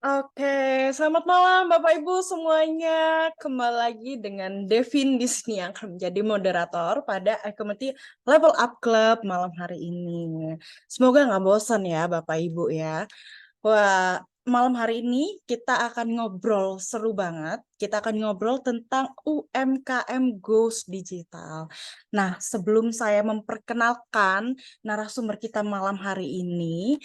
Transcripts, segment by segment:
Oke, selamat malam Bapak Ibu semuanya. Kembali lagi dengan Devin di sini yang akan menjadi moderator pada Community Level Up Club malam hari ini. Semoga nggak bosan ya Bapak Ibu ya. Wah, malam hari ini kita akan ngobrol seru banget. Kita akan ngobrol tentang UMKM Goes Digital. Nah, sebelum saya memperkenalkan narasumber kita malam hari ini,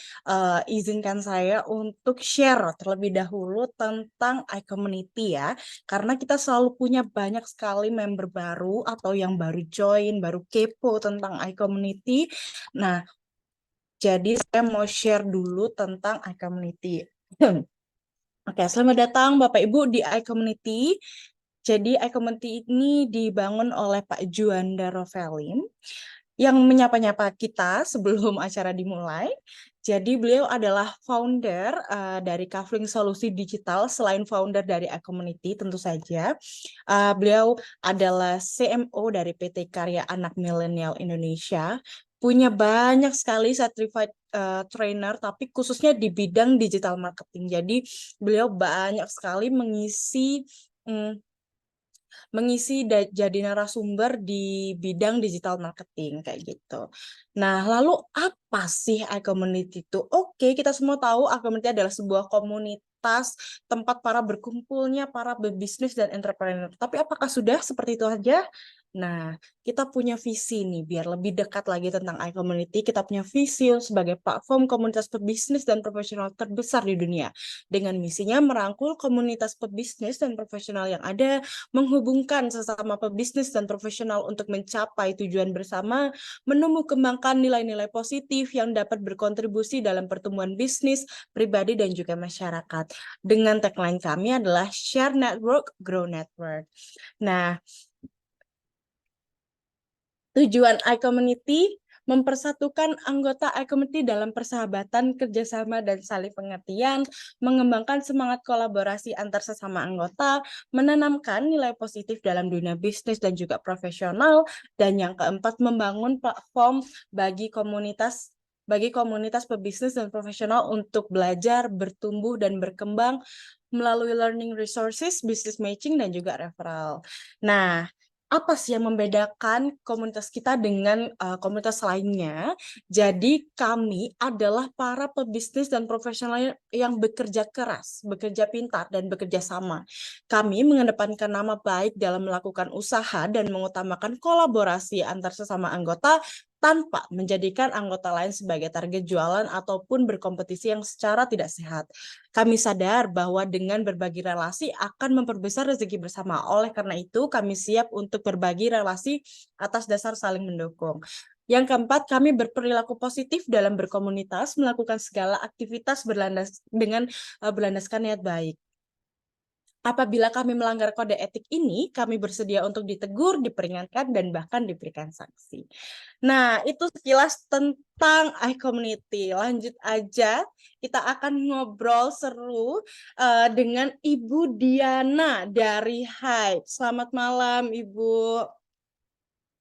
izinkan saya untuk share terlebih dahulu tentang iCommunity ya. Karena kita selalu punya banyak sekali member baru atau yang baru join, baru kepo tentang iCommunity. Nah, jadi saya mau share dulu tentang iCommunity. Oke, selamat datang Bapak Ibu di iCommunity. Jadi iCommunity ini dibangun oleh Pak Juanda Rovelin yang menyapa-nyapa kita sebelum acara dimulai. Jadi beliau adalah founder dari Kafling Solusi Digital, selain founder dari iCommunity tentu saja. Beliau adalah CMO dari PT Karya Anak Milenial Indonesia, punya banyak sekali certified trainer, tapi khususnya di bidang digital marketing. Jadi beliau banyak sekali jadi narasumber di bidang digital marketing kayak gitu. Nah, lalu apa sih iCommunity itu? Oke, kita semua tahu iCommunity adalah sebuah komunitas tempat para berkumpulnya para pebisnis dan entrepreneur. Tapi apakah sudah seperti itu aja? Nah, kita punya visi nih, biar lebih dekat lagi tentang iCommunity. Kita punya visi sebagai platform komunitas pebisnis dan profesional terbesar di dunia. Dengan misinya merangkul komunitas pebisnis dan profesional yang ada, menghubungkan sesama pebisnis dan profesional untuk mencapai tujuan bersama, menumbuh kembangkan nilai-nilai positif yang dapat berkontribusi dalam pertumbuhan bisnis, pribadi, dan juga masyarakat. Dengan tagline kami adalah Share Network, Grow Network. Nah, tujuan iCommunity mempersatukan anggota iCommunity dalam persahabatan, kerjasama, dan saling pengertian, mengembangkan semangat kolaborasi antar sesama anggota, menanamkan nilai positif dalam dunia bisnis dan juga profesional, dan yang keempat, membangun platform bagi komunitas pebisnis dan profesional untuk belajar, bertumbuh, dan berkembang melalui learning resources, business matching, dan juga referral. Nah, apa sih yang membedakan komunitas kita dengan komunitas lainnya? Jadi kami adalah para pebisnis dan profesional yang bekerja keras, bekerja pintar, dan bekerja sama. Kami mengedepankan nama baik dalam melakukan usaha dan mengutamakan kolaborasi antar sesama anggota tanpa menjadikan anggota lain sebagai target jualan ataupun berkompetisi yang secara tidak sehat. Kami sadar bahwa dengan berbagi relasi akan memperbesar rezeki bersama. Oleh karena itu, kami siap untuk berbagi relasi atas dasar saling mendukung. Yang keempat, kami berperilaku positif dalam berkomunitas, melakukan segala aktivitas berlandaskan niat baik. Apabila kami melanggar kode etik ini, kami bersedia untuk ditegur, diperingatkan, dan bahkan diberikan sanksi. Nah, itu sekilas tentang iCommunity. Lanjut aja, kita akan ngobrol seru dengan Ibu Diana dari Hype. Selamat malam, Ibu.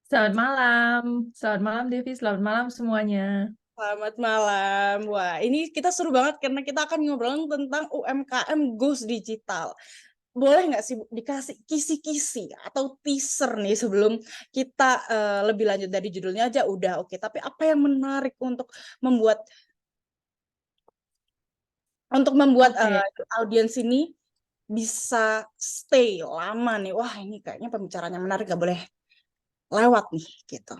Selamat malam Devi, selamat malam semuanya. Selamat malam. Wah, ini kita seru banget karena kita akan ngobrolin tentang UMKM Goes Digital. Boleh nggak sih Bu, dikasih kisi-kisi atau teaser nih sebelum kita lebih lanjut dari judulnya aja udah oke. Tapi apa yang menarik untuk membuat Oke, audiens ini bisa stay lama nih. Wah, ini kayaknya pembicaranya menarik, gak boleh lewat nih gitu.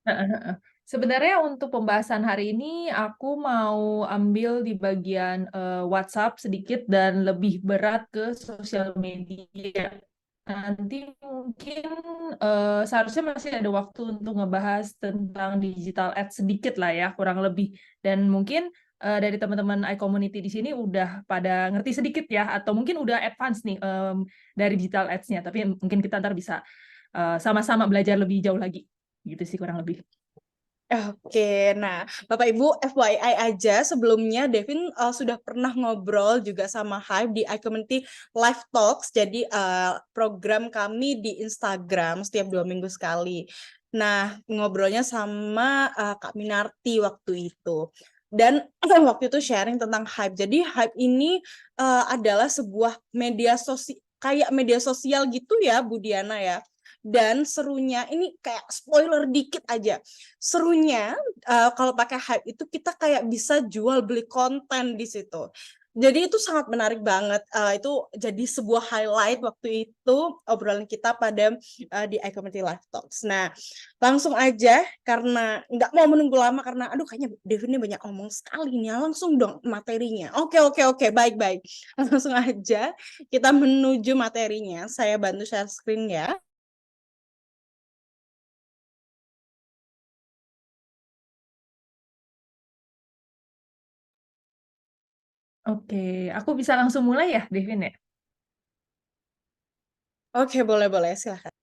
heeh, heeh. Sebenarnya untuk pembahasan hari ini aku mau ambil di bagian WhatsApp sedikit dan lebih berat ke sosial media. Nanti mungkin seharusnya masih ada waktu untuk ngebahas tentang digital ads sedikit lah ya, kurang lebih. Dan mungkin dari teman-teman iCommunity di sini udah pada ngerti sedikit ya, atau mungkin udah advance nih dari digital ads-nya. Tapi mungkin kita ntar bisa sama-sama belajar lebih jauh lagi. Gitu sih kurang lebih. Oke, nah Bapak Ibu FYI aja sebelumnya Devin sudah pernah ngobrol juga sama Hype di iCommunity Live Talks, jadi program kami di Instagram setiap 2 minggu sekali. Nah ngobrolnya sama Kak Minarti waktu itu. Dan waktu itu sharing tentang Hype. Jadi Hype ini adalah sebuah media sosial kayak media sosial gitu ya Bu Diana ya. Dan serunya ini kayak spoiler dikit aja. Serunya kalau pakai Hype itu kita kayak bisa jual beli konten di situ. Jadi itu sangat menarik banget. Itu jadi sebuah highlight waktu itu obrolan kita pada di iCommunity Live Talks. Nah, langsung aja karena nggak mau menunggu lama karena aduh kayaknya Devin ini banyak omong sekali nih. Langsung dong materinya. Oke, oke, oke. Baik, baik. Langsung aja kita menuju materinya. Saya bantu share screen ya. Oke, aku bisa langsung mulai ya, Devin ya? Oke, boleh-boleh. Silahkan.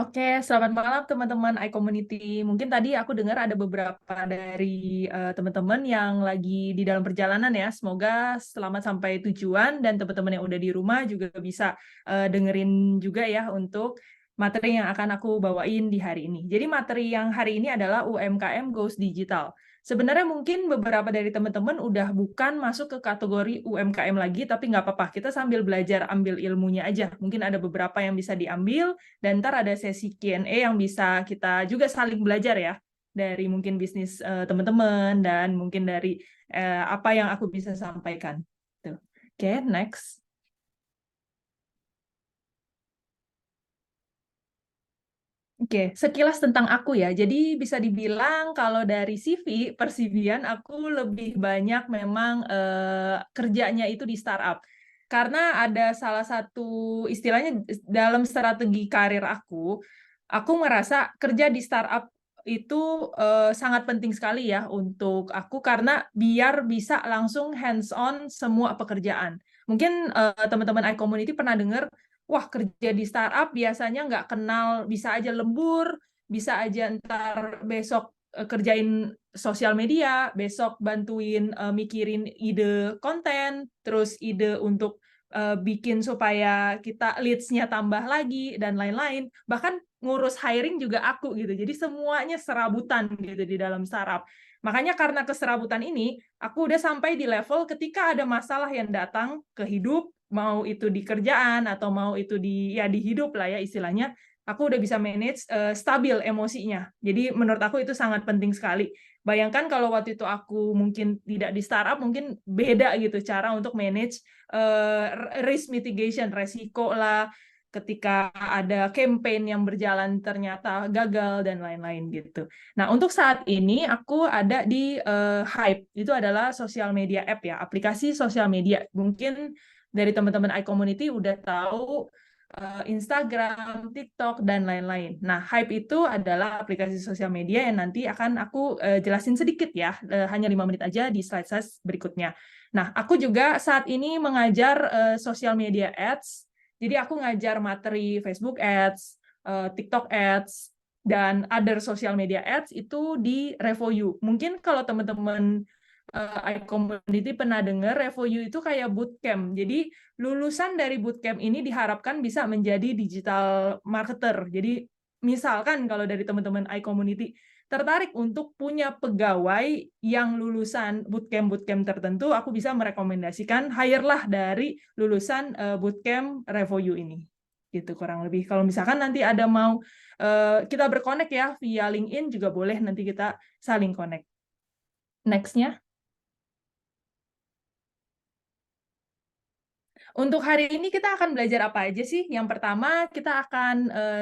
Oke, selamat malam teman-teman iCommunity. Mungkin tadi aku dengar ada beberapa dari teman-teman yang lagi di dalam perjalanan ya. Semoga selamat sampai tujuan dan teman-teman yang udah di rumah juga bisa dengerin juga ya untuk materi yang akan aku bawain di hari ini. Jadi materi yang hari ini adalah UMKM Goes Digital. Sebenarnya mungkin beberapa dari teman-teman udah bukan masuk ke kategori UMKM lagi, tapi nggak apa-apa. Kita sambil belajar ambil ilmunya aja. Mungkin ada beberapa yang bisa diambil, dan ntar ada sesi Q&A yang bisa kita juga saling belajar ya, dari mungkin bisnis teman-teman, dan mungkin dari apa yang aku bisa sampaikan. Tuh. Oke, next. Oke, sekilas tentang aku ya. Jadi bisa dibilang kalau dari CV, persivian aku lebih banyak memang kerjanya itu di startup. Karena ada salah satu istilahnya dalam strategi karir aku merasa kerja di startup itu sangat penting sekali ya untuk aku karena biar bisa langsung hands on semua pekerjaan. Mungkin teman-teman iCommunity pernah dengar wah kerja di startup biasanya nggak kenal, bisa aja lembur, bisa aja ntar besok kerjain sosial media, besok bantuin mikirin ide konten, terus ide untuk bikin supaya kita leads-nya tambah lagi, dan lain-lain. Bahkan ngurus hiring juga aku gitu. Jadi semuanya serabutan gitu di dalam startup. Makanya karena keserabutan ini, aku udah sampai di level ketika ada masalah yang datang ke hidup, mau itu di kerjaan atau mau itu di ya di hidup lah ya istilahnya, aku udah bisa manage stabil emosinya. Jadi menurut aku itu sangat penting sekali. Bayangkan kalau waktu itu aku mungkin tidak di startup, mungkin beda gitu cara untuk manage risk mitigation, resiko lah, ketika ada campaign yang berjalan ternyata gagal dan lain-lain gitu. Nah, untuk saat ini aku ada di Hype. Itu adalah sosial media app ya, aplikasi sosial media. Mungkin dari teman-teman iCommunity udah tahu Instagram, TikTok, dan lain-lain. Nah, Hype itu adalah aplikasi sosial media yang nanti akan aku jelasin sedikit ya, hanya 5 menit aja di slide-slide berikutnya. Nah, aku juga saat ini mengajar sosial media ads, jadi aku ngajar materi Facebook ads, TikTok ads, dan other social media ads itu di RevoU. Mungkin kalau teman-teman iCommunity pernah dengar, RevoU itu kayak bootcamp. Jadi lulusan dari bootcamp ini diharapkan bisa menjadi digital marketer. Jadi misalkan kalau dari teman-teman iCommunity tertarik untuk punya pegawai yang lulusan bootcamp tertentu, aku bisa merekomendasikan hire-lah dari lulusan bootcamp RevoU ini. Gitu kurang lebih. Kalau misalkan nanti ada mau kita berconnect ya via LinkedIn juga boleh, nanti kita saling connect. Next-nya. Untuk hari ini kita akan belajar apa aja sih? Yang pertama kita akan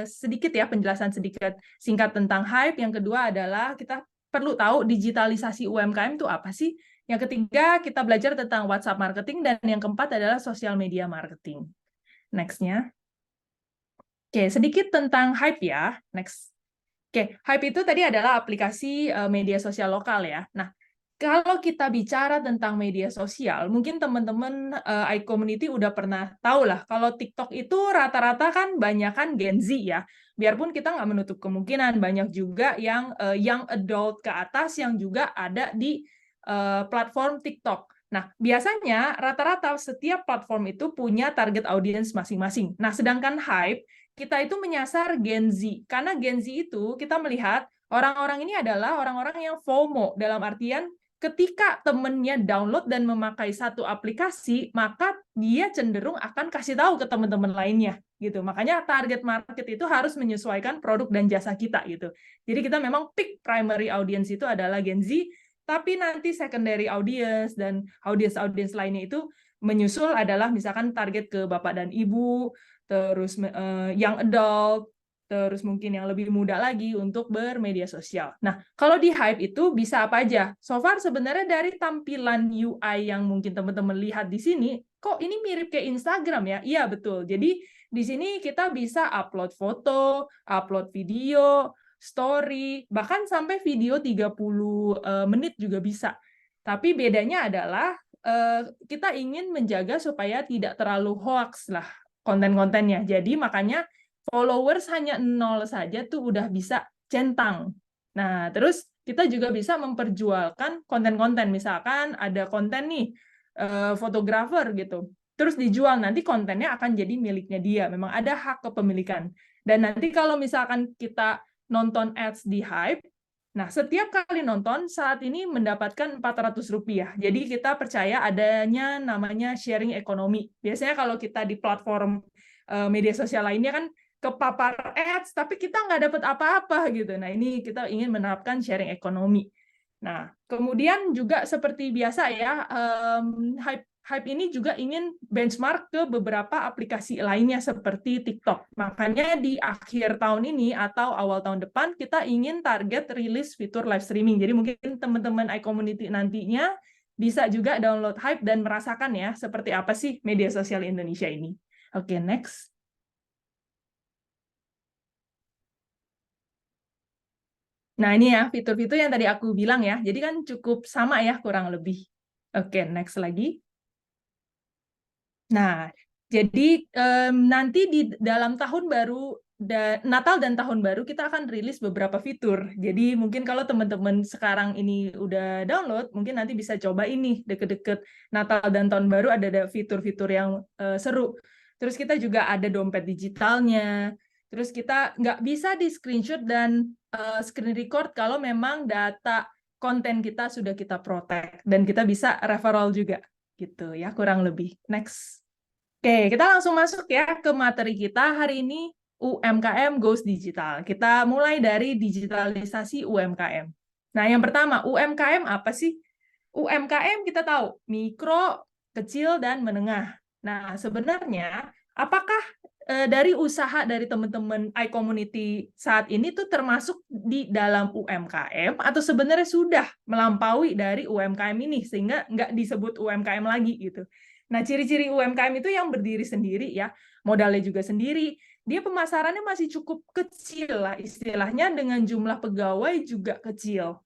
sedikit ya penjelasan sedikit singkat tentang Hype. Yang kedua adalah kita perlu tahu digitalisasi UMKM itu apa sih? Yang ketiga kita belajar tentang WhatsApp marketing, dan yang keempat adalah social media marketing. Next-nya. Oke, sedikit tentang Hype ya. Next. Oke, Hype itu tadi adalah aplikasi media sosial lokal ya. Nah, kalau kita bicara tentang media sosial, mungkin teman-teman iCommunity udah pernah tahu lah, kalau TikTok itu rata-rata kan banyak kan Gen Z ya. Biarpun kita nggak menutup kemungkinan, banyak juga yang young adult ke atas yang juga ada di platform TikTok. Nah, biasanya rata-rata setiap platform itu punya target audience masing-masing. Nah, sedangkan Hype, kita itu menyasar Gen Z. Karena Gen Z itu kita melihat orang-orang ini adalah orang-orang yang FOMO, dalam artian ketika temennya download dan memakai satu aplikasi, maka dia cenderung akan kasih tahu ke teman-teman lainnya gitu. Makanya target market itu harus menyesuaikan produk dan jasa kita gitu. Jadi kita memang peak primary audience itu adalah Gen Z, tapi nanti secondary audience dan audience lainnya itu menyusul adalah misalkan target ke bapak dan ibu, terus young adult, terus mungkin yang lebih muda lagi untuk bermedia sosial. Nah, kalau di Hype itu bisa apa aja? So far sebenarnya dari tampilan UI yang mungkin teman-teman lihat di sini, kok ini mirip kayak Instagram ya? Iya, betul. Jadi di sini kita bisa upload foto, upload video, story, bahkan sampai video 30 menit juga bisa. Tapi bedanya adalah kita ingin menjaga supaya tidak terlalu hoax lah konten-kontennya. Jadi makanya followers hanya 0 saja tuh udah bisa centang. Nah, terus kita juga bisa memperjualkan konten-konten. Misalkan ada konten nih, fotografer gitu. Terus dijual, nanti kontennya akan jadi miliknya dia. Memang ada hak kepemilikan. Dan nanti kalau misalkan kita nonton ads di Hype, nah setiap kali nonton saat ini mendapatkan Rp400. Jadi kita percaya adanya namanya sharing ekonomi. Biasanya kalau kita di platform media sosial lainnya kan kepapar ads, tapi kita nggak dapat apa-apa gitu. Nah, ini kita ingin menerapkan sharing ekonomi. Nah, kemudian juga seperti biasa ya, Hype ini juga ingin benchmark ke beberapa aplikasi lainnya seperti TikTok. Makanya di akhir tahun ini atau awal tahun depan, kita ingin target rilis fitur live streaming. Jadi mungkin teman-teman iCommunity nantinya bisa juga download Hype dan merasakan ya, seperti apa sih media sosial Indonesia ini. Oke, next. Nah, ini ya fitur-fitur yang tadi aku bilang ya. Jadi kan cukup sama ya kurang lebih. Oke, next lagi. Nah, jadi nanti di dalam tahun baru, Natal dan Tahun Baru, kita akan rilis beberapa fitur. Jadi mungkin kalau teman-teman sekarang ini udah download, mungkin nanti bisa coba ini deket-deket Natal dan Tahun Baru ada fitur-fitur yang seru. Terus kita juga ada dompet digitalnya. Terus kita nggak bisa di screenshot dan screen record kalau memang data konten kita sudah kita protect. Dan kita bisa referral juga. Gitu ya, kurang lebih. Next. Oke, kita langsung masuk ya ke materi kita hari ini, UMKM Goes Digital. Kita mulai dari digitalisasi UMKM. Nah, yang pertama, UMKM apa sih? UMKM kita tahu, mikro, kecil, dan menengah. Nah, sebenarnya, apakah dari usaha dari teman-teman iCommunity saat ini tuh termasuk di dalam UMKM, atau sebenarnya sudah melampaui dari UMKM ini, sehingga nggak disebut UMKM lagi gitu. Nah, ciri-ciri UMKM itu yang berdiri sendiri ya, modalnya juga sendiri, dia pemasarannya masih cukup kecil lah istilahnya, dengan jumlah pegawai juga kecil.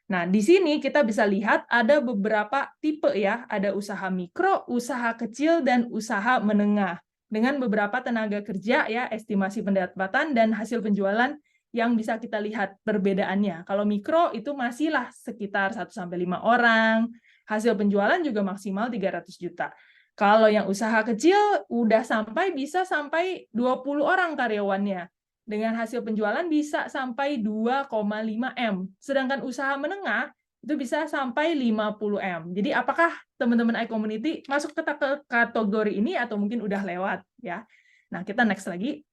Nah, di sini kita bisa lihat ada beberapa tipe ya, ada usaha mikro, usaha kecil, dan usaha menengah. Dengan beberapa tenaga kerja ya, estimasi pendapatan dan hasil penjualan yang bisa kita lihat perbedaannya. Kalau mikro itu masihlah sekitar 1-5 orang, hasil penjualan juga maksimal 300 juta. Kalau yang usaha kecil udah bisa sampai 20 orang karyawannya. dengan hasil penjualan bisa sampai 2,5 M. Sedangkan usaha menengah itu bisa sampai 50 M. Jadi apakah teman-teman iCommunity masuk ke kategori ini atau mungkin udah lewat ya? Nah, kita next lagi.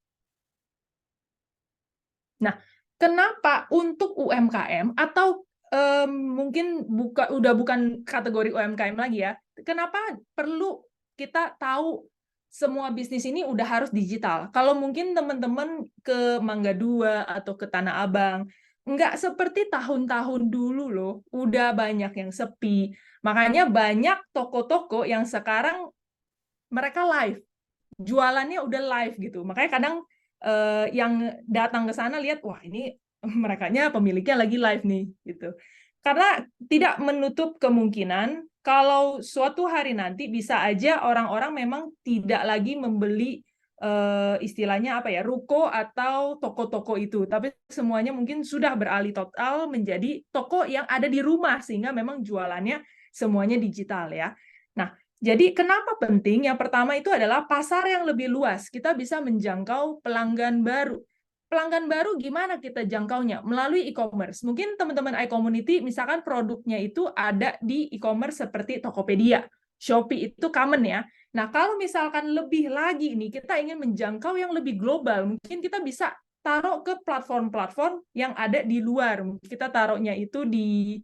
Nah, kenapa untuk UMKM atau mungkin udah bukan kategori UMKM lagi ya? Kenapa perlu kita tahu semua bisnis ini udah harus digital? Kalau mungkin teman-teman ke Mangga 2 atau ke Tanah Abang, nggak seperti tahun-tahun dulu loh, udah banyak yang sepi. Makanya banyak toko-toko yang sekarang mereka live, jualannya udah live gitu. Makanya kadang yang datang ke sana lihat, wah ini merekanya pemiliknya lagi live nih gitu. Karena tidak menutup kemungkinan kalau suatu hari nanti bisa aja orang-orang memang tidak lagi membeli istilahnya apa ya, ruko atau toko-toko itu, tapi semuanya mungkin sudah beralih total menjadi toko yang ada di rumah sehingga memang jualannya semuanya digital ya. Nah, jadi kenapa penting? Yang pertama itu adalah pasar yang lebih luas. Kita bisa menjangkau pelanggan baru. Pelanggan baru gimana kita jangkaunya? Melalui e-commerce. Mungkin teman-teman iCommunity misalkan produknya itu ada di e-commerce seperti Tokopedia, Shopee itu common ya. Nah, kalau misalkan lebih lagi nih kita ingin menjangkau yang lebih global, mungkin kita bisa taruh ke platform-platform yang ada di luar. Kita taruhnya itu di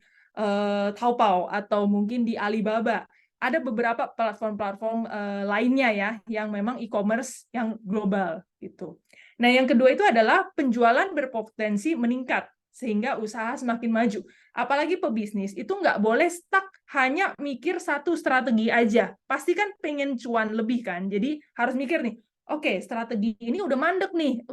Taobao atau mungkin di Alibaba. Ada beberapa platform-platform lainnya ya yang memang e-commerce yang global gitu. Nah, yang kedua itu adalah penjualan berpotensi meningkat sehingga usaha semakin maju. Apalagi pebisnis itu nggak boleh stuck hanya mikir satu strategi aja. Pasti kan pengen cuan lebih kan. Jadi harus mikir nih, oke, strategi ini udah mandek nih.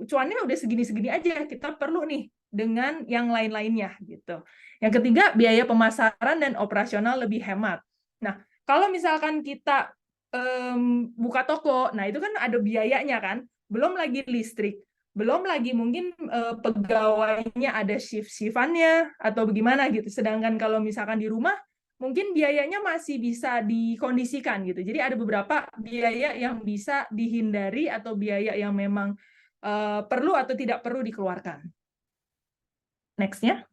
Cuannya udah segini-segini aja. Kita perlu nih dengan yang lain-lainnya gitu. Yang ketiga, biaya pemasaran dan operasional lebih hemat. Nah, kalau misalkan kita buka toko, nah itu kan ada biayanya kan, belum lagi listrik, belum lagi mungkin pegawainya ada shift-shiftannya atau bagaimana gitu. Sedangkan kalau misalkan di rumah, mungkin biayanya masih bisa dikondisikan gitu. Jadi ada beberapa biaya yang bisa dihindari atau biaya yang memang perlu atau tidak perlu dikeluarkan. Next-nya.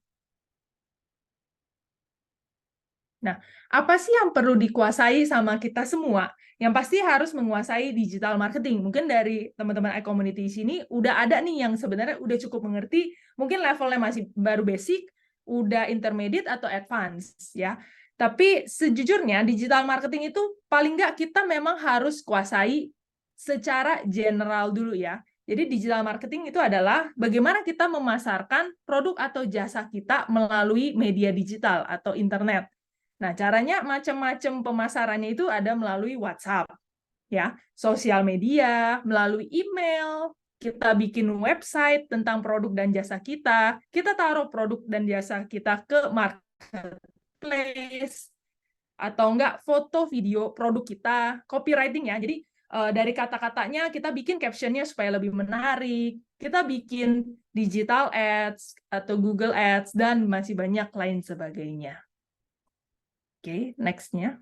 Nah, apa sih yang perlu dikuasai sama kita semua? Yang pasti harus menguasai digital marketing. Mungkin dari teman-teman iCommunity di sini udah ada nih yang sebenarnya udah cukup mengerti, mungkin levelnya masih baru basic, udah intermediate atau advance ya. Tapi sejujurnya digital marketing itu paling nggak kita memang harus kuasai secara general dulu ya. Jadi digital marketing itu adalah bagaimana kita memasarkan produk atau jasa kita melalui media digital atau internet. Nah, caranya macam-macam pemasarannya itu ada melalui WhatsApp, ya, sosial media, melalui email, kita bikin website tentang produk dan jasa kita taruh produk dan jasa kita ke marketplace, atau enggak foto video produk kita, copywriting ya. Jadi dari kata-katanya kita bikin captionnya supaya lebih menarik, kita bikin digital ads atau Google Ads dan masih banyak lain sebagainya. Oke, next-nya.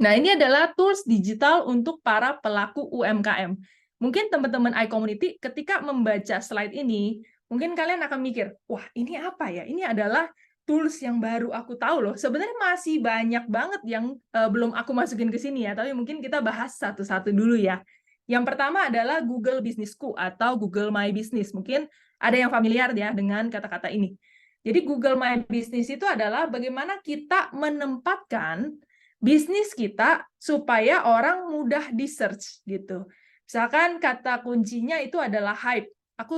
Nah, ini adalah tools digital untuk para pelaku UMKM. Mungkin teman-teman iCommunity ketika membaca slide ini, mungkin kalian akan mikir, wah ini apa ya? Ini adalah tools yang baru aku tahu loh. Sebenarnya masih banyak banget yang belum aku masukin ke sini ya, tapi mungkin kita bahas satu-satu dulu ya. Yang pertama adalah Google Businessku atau Google My Business. Mungkin ada yang familiar ya dengan kata-kata ini. Jadi Google My Business itu adalah bagaimana kita menempatkan bisnis kita supaya orang mudah di-search gitu. Misalkan kata kuncinya itu adalah hype. Aku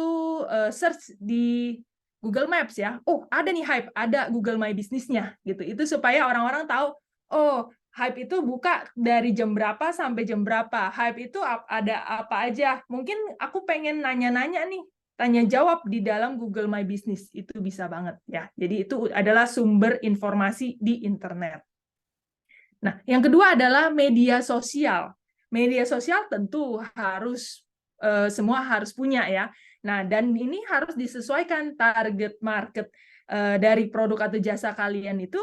search di Google Maps ya. Oh, ada nih hype, ada Google My Business-nya gitu. Itu supaya orang-orang tahu, oh, hype itu buka dari jam berapa sampai jam berapa. Hype itu ada apa aja. Mungkin aku pengen nanya-nanya nih, tanya jawab di dalam Google My Business. Itu bisa banget ya. Jadi itu adalah sumber informasi di internet. Nah, yang kedua adalah media sosial. Media sosial tentu harus semua harus punya ya. Nah, dan ini harus disesuaikan target market dari produk atau jasa kalian itu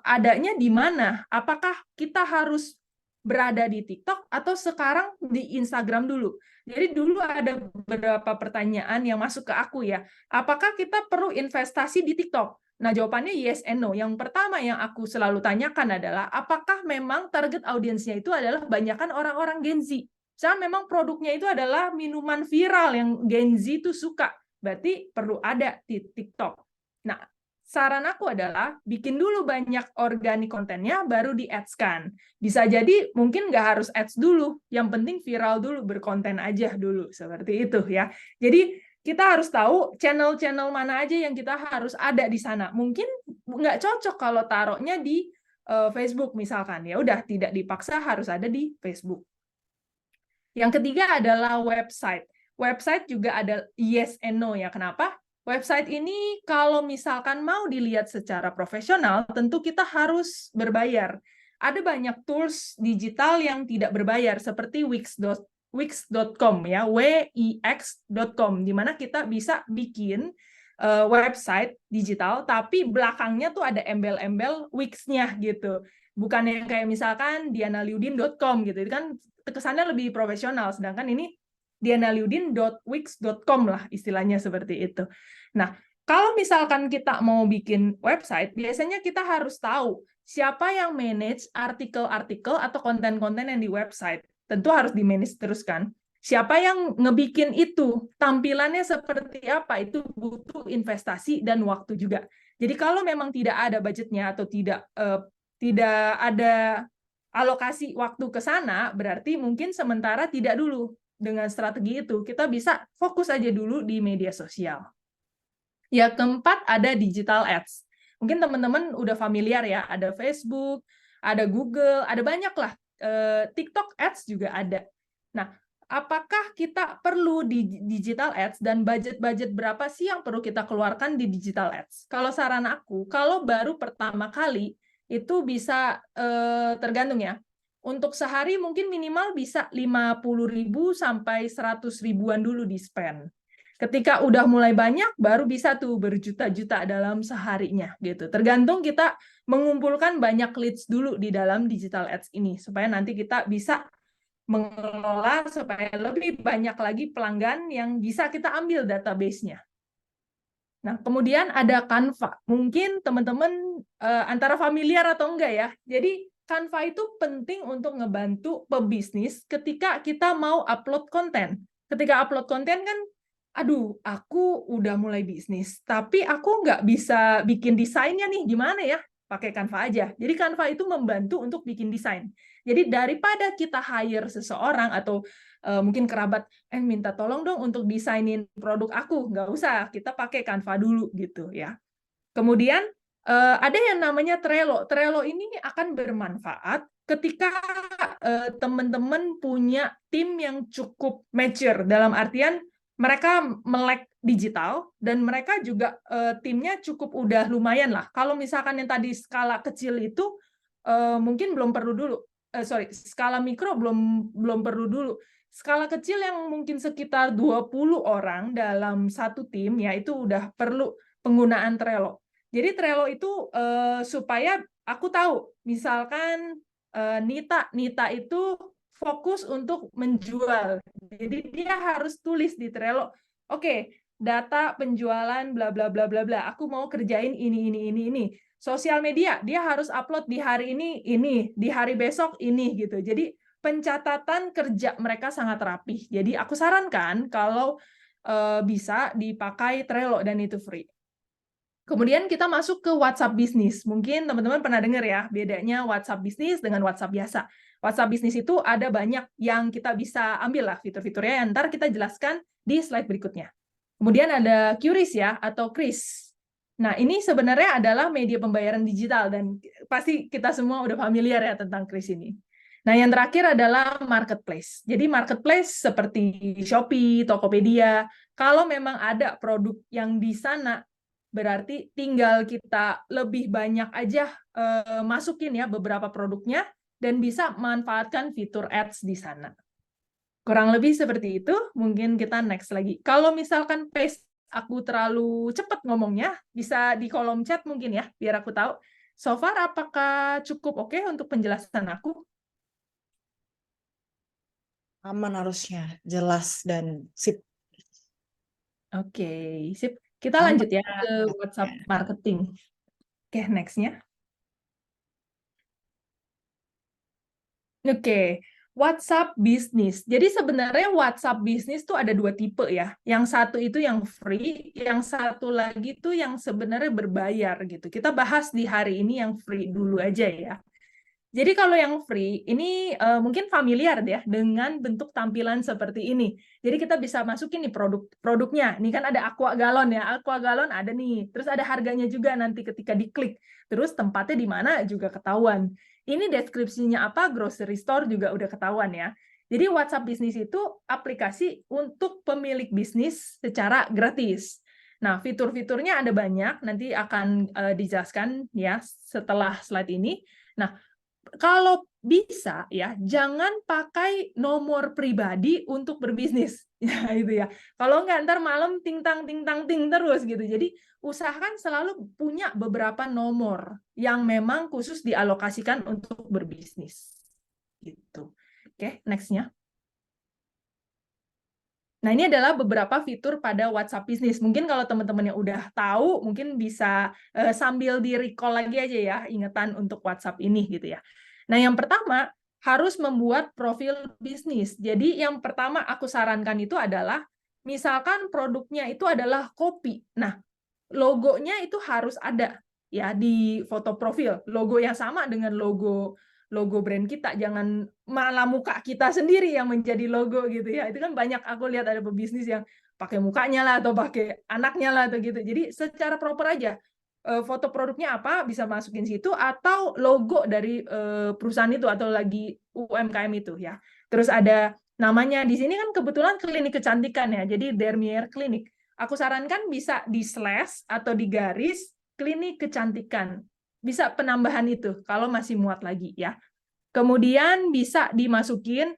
adanya di mana? Apakah kita harus berada di TikTok atau sekarang di Instagram dulu? Jadi dulu ada beberapa pertanyaan yang masuk ke aku ya. Apakah kita perlu investasi di TikTok? Nah, jawabannya yes and no. Yang pertama yang aku selalu tanyakan adalah, apakah memang target audiensnya itu adalah banyakkan orang-orang Gen Z? Misalnya memang produknya itu adalah minuman viral yang Gen Z itu suka, berarti perlu ada di TikTok. Nah, saran aku adalah bikin dulu banyak organik kontennya, baru di-ads-kan. Bisa jadi mungkin nggak harus ads dulu, yang penting viral dulu, berkonten aja dulu, seperti itu ya. Jadi kita harus tahu channel-channel mana aja yang kita harus ada di sana. Mungkin nggak cocok kalau taruhnya di Facebook misalkan, ya udah tidak dipaksa harus ada di Facebook. Yang ketiga adalah website. Website juga ada yes and no ya. Kenapa? Website ini kalau misalkan mau dilihat secara profesional, tentu kita harus berbayar. Ada banyak tools digital yang tidak berbayar seperti Wix.com ya, wix.com, di mana kita bisa bikin website digital tapi belakangnya tuh ada embel-embel Wix-nya gitu. Bukan yang kayak misalkan dianaliudin.com gitu. Itu kan kesannya lebih profesional, sedangkan ini dianaliudin.wix.com lah istilahnya seperti itu. Nah, kalau misalkan kita mau bikin website, biasanya kita harus tahu siapa yang manage artikel-artikel atau konten-konten yang di website. Tentu harus di-manage terus kan. Siapa yang ngebikin itu, tampilannya seperti apa, itu butuh investasi dan waktu juga. Jadi kalau memang tidak ada budgetnya atau tidak ada alokasi waktu ke sana, berarti mungkin sementara tidak dulu dengan strategi itu. Kita bisa fokus aja dulu di media sosial. Ya, keempat ada digital ads. Mungkin teman-teman udah familiar ya, ada Facebook, ada Google, ada banyak lah. TikTok ads juga ada. Nah, apakah kita perlu di digital ads dan budget-budget berapa sih yang perlu kita keluarkan di digital ads? Kalau saran aku, kalau baru pertama kali, itu bisa tergantung ya. Untuk sehari mungkin minimal bisa 50.000 sampai 100.000-an dulu di spend. Ketika udah mulai banyak, baru bisa tuh berjuta-juta dalam seharinya gitu. Tergantung kita mengumpulkan banyak leads dulu di dalam digital ads ini, supaya nanti kita bisa mengelola supaya lebih banyak lagi pelanggan yang bisa kita ambil database-nya. Nah, kemudian ada Canva. Mungkin teman-teman antara familiar atau enggak ya. Jadi Canva itu penting untuk ngebantu pebisnis ketika kita mau upload konten. Ketika upload konten kan, aduh, aku udah mulai bisnis, tapi aku nggak bisa bikin desainnya nih, gimana ya? Pakai Canva aja. Jadi Canva itu membantu untuk bikin desain. Jadi daripada kita hire seseorang atau mungkin kerabat, minta tolong dong untuk desainin produk aku, nggak usah, kita pakai Canva dulu gitu ya. Kemudian ada yang namanya Trello. Trello ini akan bermanfaat ketika teman-teman punya tim yang cukup mature, dalam artian mereka melek digital dan mereka juga timnya cukup udah lumayan lah. Kalau misalkan yang tadi skala kecil itu mungkin belum perlu dulu. Skala mikro belum perlu dulu. Skala kecil yang mungkin sekitar 20 orang dalam satu tim, ya itu udah perlu penggunaan Trello. Jadi Trello itu supaya aku tahu, misalkan Nita itu fokus untuk menjual. Jadi dia harus tulis di Trello, oke, data penjualan bla bla bla bla bla. Aku mau kerjain ini. Sosial media dia harus upload di hari ini, di hari besok ini gitu. Jadi pencatatan kerja mereka sangat rapih. Jadi aku sarankan kalau bisa dipakai Trello dan itu free. Kemudian kita masuk ke WhatsApp bisnis. Mungkin teman-teman pernah dengar ya, bedanya WhatsApp bisnis dengan WhatsApp biasa. WhatsApp bisnis itu ada banyak yang kita bisa ambil lah fitur-fiturnya, yang ntar kita jelaskan di slide berikutnya. Kemudian ada QRIS ya, atau KRIS. Nah, ini sebenarnya adalah media pembayaran digital, dan pasti kita semua udah familiar ya tentang KRIS ini. Nah, yang terakhir adalah marketplace. Jadi marketplace seperti Shopee, Tokopedia, kalau memang ada produk yang di sana, berarti tinggal kita lebih banyak aja masukin ya beberapa produknya dan bisa manfaatkan fitur ads di sana. Kurang lebih seperti itu, mungkin kita next lagi. Kalau misalkan pace aku terlalu cepat ngomongnya, bisa di kolom chat mungkin ya, biar aku tahu. So far, apakah cukup oke untuk penjelasan aku? Aman harusnya, jelas dan sip. Oke, sip. Kita Aman. lanjut ya ke WhatsApp marketing. Oke, next-nya. Oke, WhatsApp bisnis. Jadi sebenarnya WhatsApp bisnis tuh ada dua tipe ya. Yang satu itu yang free, yang satu lagi tuh yang sebenarnya berbayar gitu. Kita bahas di hari ini yang free dulu aja ya. Jadi kalau yang free, ini mungkin familiar ya dengan bentuk tampilan seperti ini. Jadi kita bisa masukin nih produknya. Ini kan ada Aqua Galon ya. Aqua Galon ada nih. Terus ada harganya juga nanti ketika diklik. Terus tempatnya di mana juga ketahuan. Ini deskripsinya apa, grocery store juga udah ketahuan ya. Jadi WhatsApp Business itu aplikasi untuk pemilik bisnis secara gratis. Nah, fitur-fiturnya ada banyak, nanti akan dijelaskan ya setelah slide ini. Nah, kalau bisa ya jangan pakai nomor pribadi untuk berbisnis ya itu ya. Kalau nggak ntar malam ting tang ting terus gitu. Jadi usahakan selalu punya beberapa nomor yang memang khusus dialokasikan untuk berbisnis gitu. Oke, next-nya. Nah, ini adalah beberapa fitur pada WhatsApp Business. Mungkin kalau teman-teman yang udah tahu, mungkin bisa sambil di-recall lagi aja ya, ingatan untuk WhatsApp ini gitu ya. Nah, yang pertama, harus membuat profil bisnis. Jadi, yang pertama aku sarankan itu adalah, misalkan produknya itu adalah kopi. Nah, logonya itu harus ada ya di foto profil. Logo yang sama dengan logo brand kita, jangan malah muka kita sendiri yang menjadi logo gitu ya. Itu kan banyak aku lihat ada pebisnis yang pakai mukanya lah atau pakai anaknya lah atau gitu. Jadi secara proper aja foto produknya apa bisa masukin situ atau logo dari perusahaan itu atau lagi UMKM itu ya. Terus ada namanya di sini kan kebetulan klinik kecantikan ya. Jadi Dermier Clinic. Aku sarankan bisa di slash atau di garis klinik kecantikan. Bisa penambahan itu kalau masih muat lagi ya. Kemudian bisa dimasukin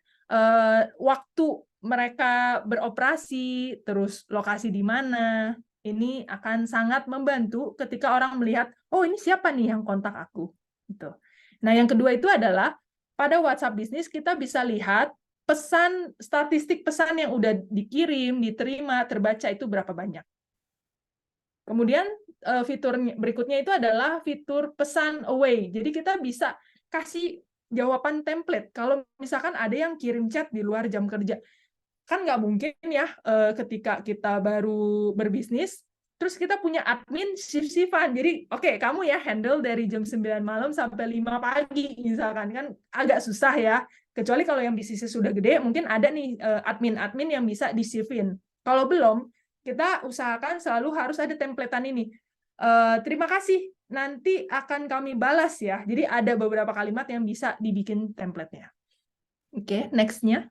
waktu mereka beroperasi, terus lokasi di mana. Ini akan sangat membantu ketika orang melihat, oh ini siapa nih yang kontak aku. Gitu. Nah, yang kedua itu adalah pada WhatsApp Business kita bisa lihat pesan, statistik pesan yang udah dikirim, diterima, terbaca itu berapa banyak. Kemudian fitur berikutnya itu adalah fitur pesan away. Jadi kita bisa kasih jawaban template. Kalau misalkan ada yang kirim chat di luar jam kerja, kan nggak mungkin ya ketika kita baru berbisnis, terus kita punya admin shift-shiftan. Jadi, oke, kamu ya handle dari jam 9 malam sampai 5 pagi, misalkan. Kan agak susah ya. Kecuali kalau yang bisnisnya sudah gede, mungkin ada nih admin-admin yang bisa di-shift-in. Kalau belum, kita usahakan selalu harus ada templatean ini. Terima kasih, nanti akan kami balas ya. Jadi ada beberapa kalimat yang bisa dibikin template-nya. Oke, next-nya.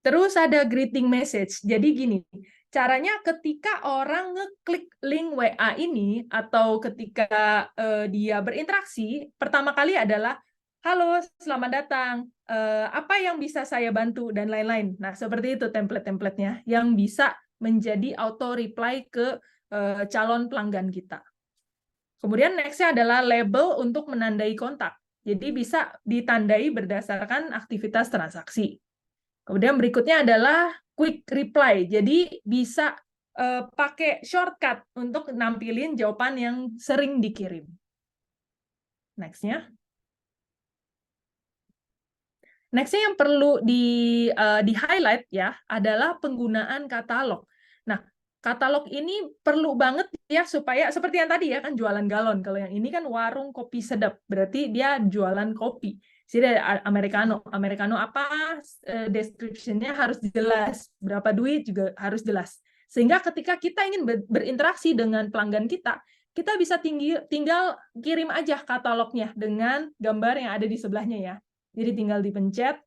Terus ada greeting message. Jadi gini, caranya ketika orang ngeklik link WA ini atau ketika dia berinteraksi, pertama kali adalah, halo, selamat datang, apa yang bisa saya bantu, dan lain-lain. Nah, seperti itu template-templatenya yang bisa menjadi auto-reply ke calon pelanggan kita. Kemudian next-nya adalah label untuk menandai kontak. Jadi bisa ditandai berdasarkan aktivitas transaksi. Kemudian berikutnya adalah quick reply. Jadi bisa pakai shortcut untuk nampilin jawaban yang sering dikirim. Next-nya. Next-nya yang perlu di-highlight ya adalah penggunaan katalog. Nah, katalog ini perlu banget ya supaya seperti yang tadi ya kan jualan galon. Kalau yang ini kan warung kopi sedap, berarti dia jualan kopi. Jadi ada americano. Americano apa description-nya harus jelas, berapa duit juga harus jelas. Sehingga ketika kita ingin berinteraksi dengan pelanggan kita bisa tinggal kirim aja katalognya dengan gambar yang ada di sebelahnya ya. Jadi tinggal dipencet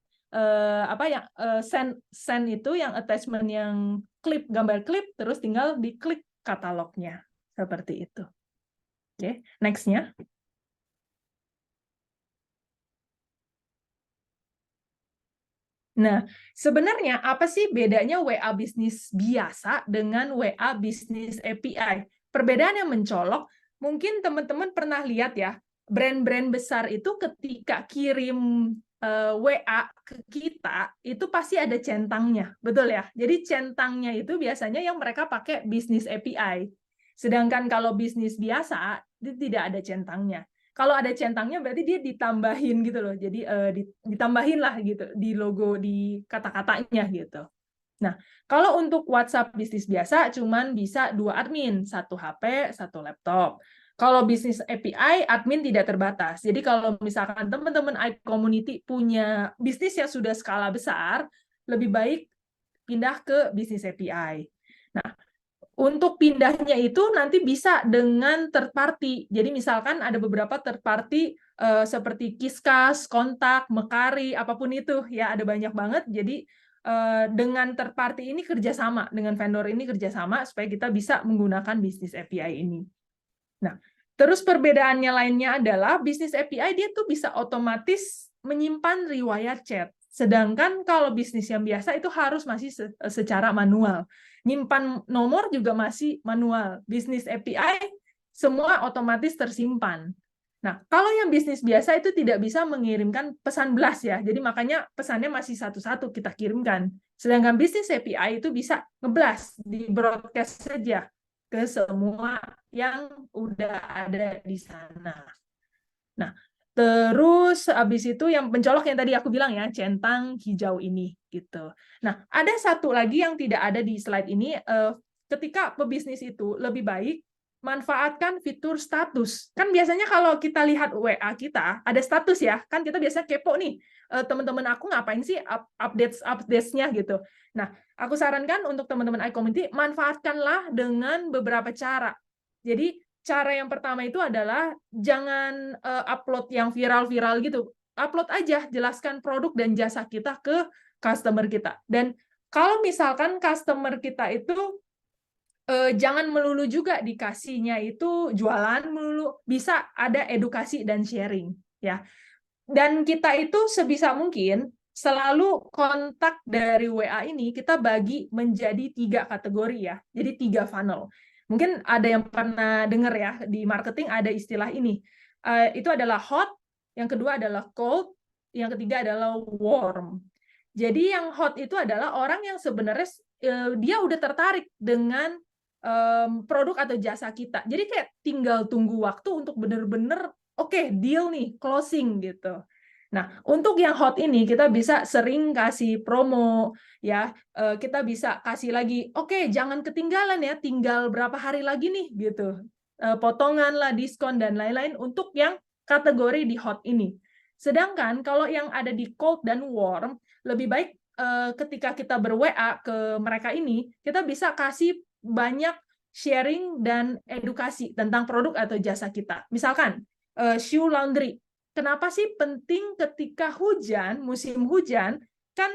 send itu yang attachment yang klip, gambar klip, terus tinggal diklik katalognya seperti itu. Oke, next-nya. Nah, sebenarnya apa sih bedanya WA bisnis biasa dengan WA bisnis API? Perbedaan yang mencolok, mungkin teman-teman pernah lihat ya, brand-brand besar itu ketika kirim WA ke kita itu pasti ada centangnya, betul ya? Jadi centangnya itu biasanya yang mereka pakai bisnis API. Sedangkan kalau bisnis biasa itu tidak ada centangnya. Kalau ada centangnya berarti dia ditambahin gitu loh. Jadi ditambahin lah gitu di logo di kata-katanya gitu. Nah, kalau untuk WhatsApp bisnis biasa cuman bisa 2 admin, 1 HP, 1 laptop. Kalau bisnis API, admin tidak terbatas. Jadi kalau misalkan teman-teman iCommunity punya bisnis yang sudah skala besar, lebih baik pindah ke bisnis API. Nah, untuk pindahnya itu nanti bisa dengan third party. Jadi misalkan ada beberapa third party seperti Kiskas, Kontak, Mekari, apapun itu ya ada banyak banget. Jadi dengan third party ini kerjasama, dengan vendor ini kerjasama supaya kita bisa menggunakan bisnis API ini. Nah, terus perbedaannya lainnya adalah bisnis API dia tuh bisa otomatis menyimpan riwayat chat. Sedangkan kalau bisnis yang biasa itu harus masih secara manual. Nyimpan nomor juga masih manual. Bisnis API semua otomatis tersimpan. Nah, kalau yang bisnis biasa itu tidak bisa mengirimkan pesan blast ya. Jadi makanya pesannya masih satu-satu kita kirimkan. Sedangkan bisnis API itu bisa ngeblast, di broadcast saja ke semua yang udah ada di sana. Nah, terus habis itu yang pencolok yang tadi aku bilang ya, centang hijau ini gitu. Nah, ada satu lagi yang tidak ada di slide ini, ketika pebisnis itu lebih baik manfaatkan fitur status. Kan biasanya kalau kita lihat WA kita ada status ya, kan kita biasa kepo nih, teman-teman aku ngapain sih updates-nya gitu. Nah, aku sarankan untuk teman-teman iCommunity manfaatkanlah dengan beberapa cara. Jadi cara yang pertama itu adalah jangan upload yang viral-viral gitu. Upload aja, jelaskan produk dan jasa kita ke customer kita. Dan kalau misalkan customer kita itu jangan melulu juga dikasihnya itu jualan melulu, bisa ada edukasi dan sharing ya. Dan kita itu sebisa mungkin selalu kontak dari WA ini kita bagi menjadi 3 kategori ya. Jadi 3 funnel. Mungkin ada yang pernah dengar ya di marketing ada istilah ini. Itu adalah hot, yang kedua adalah cold, yang ketiga adalah warm. Jadi yang hot itu adalah orang yang sebenarnya dia udah tertarik dengan produk atau jasa kita. Jadi kayak tinggal tunggu waktu untuk benar-benar oke, deal nih, closing gitu. Nah, untuk yang hot ini kita bisa sering kasih promo ya. Kita bisa kasih lagi, oke, jangan ketinggalan ya, tinggal berapa hari lagi nih gitu. Potongan lah, diskon dan lain-lain untuk yang kategori di hot ini. Sedangkan kalau yang ada di cold dan warm, lebih baik ketika kita ber-WA ke mereka ini, kita bisa kasih banyak sharing dan edukasi tentang produk atau jasa kita. Misalkan, shoe laundry. Kenapa sih penting ketika hujan, musim hujan, kan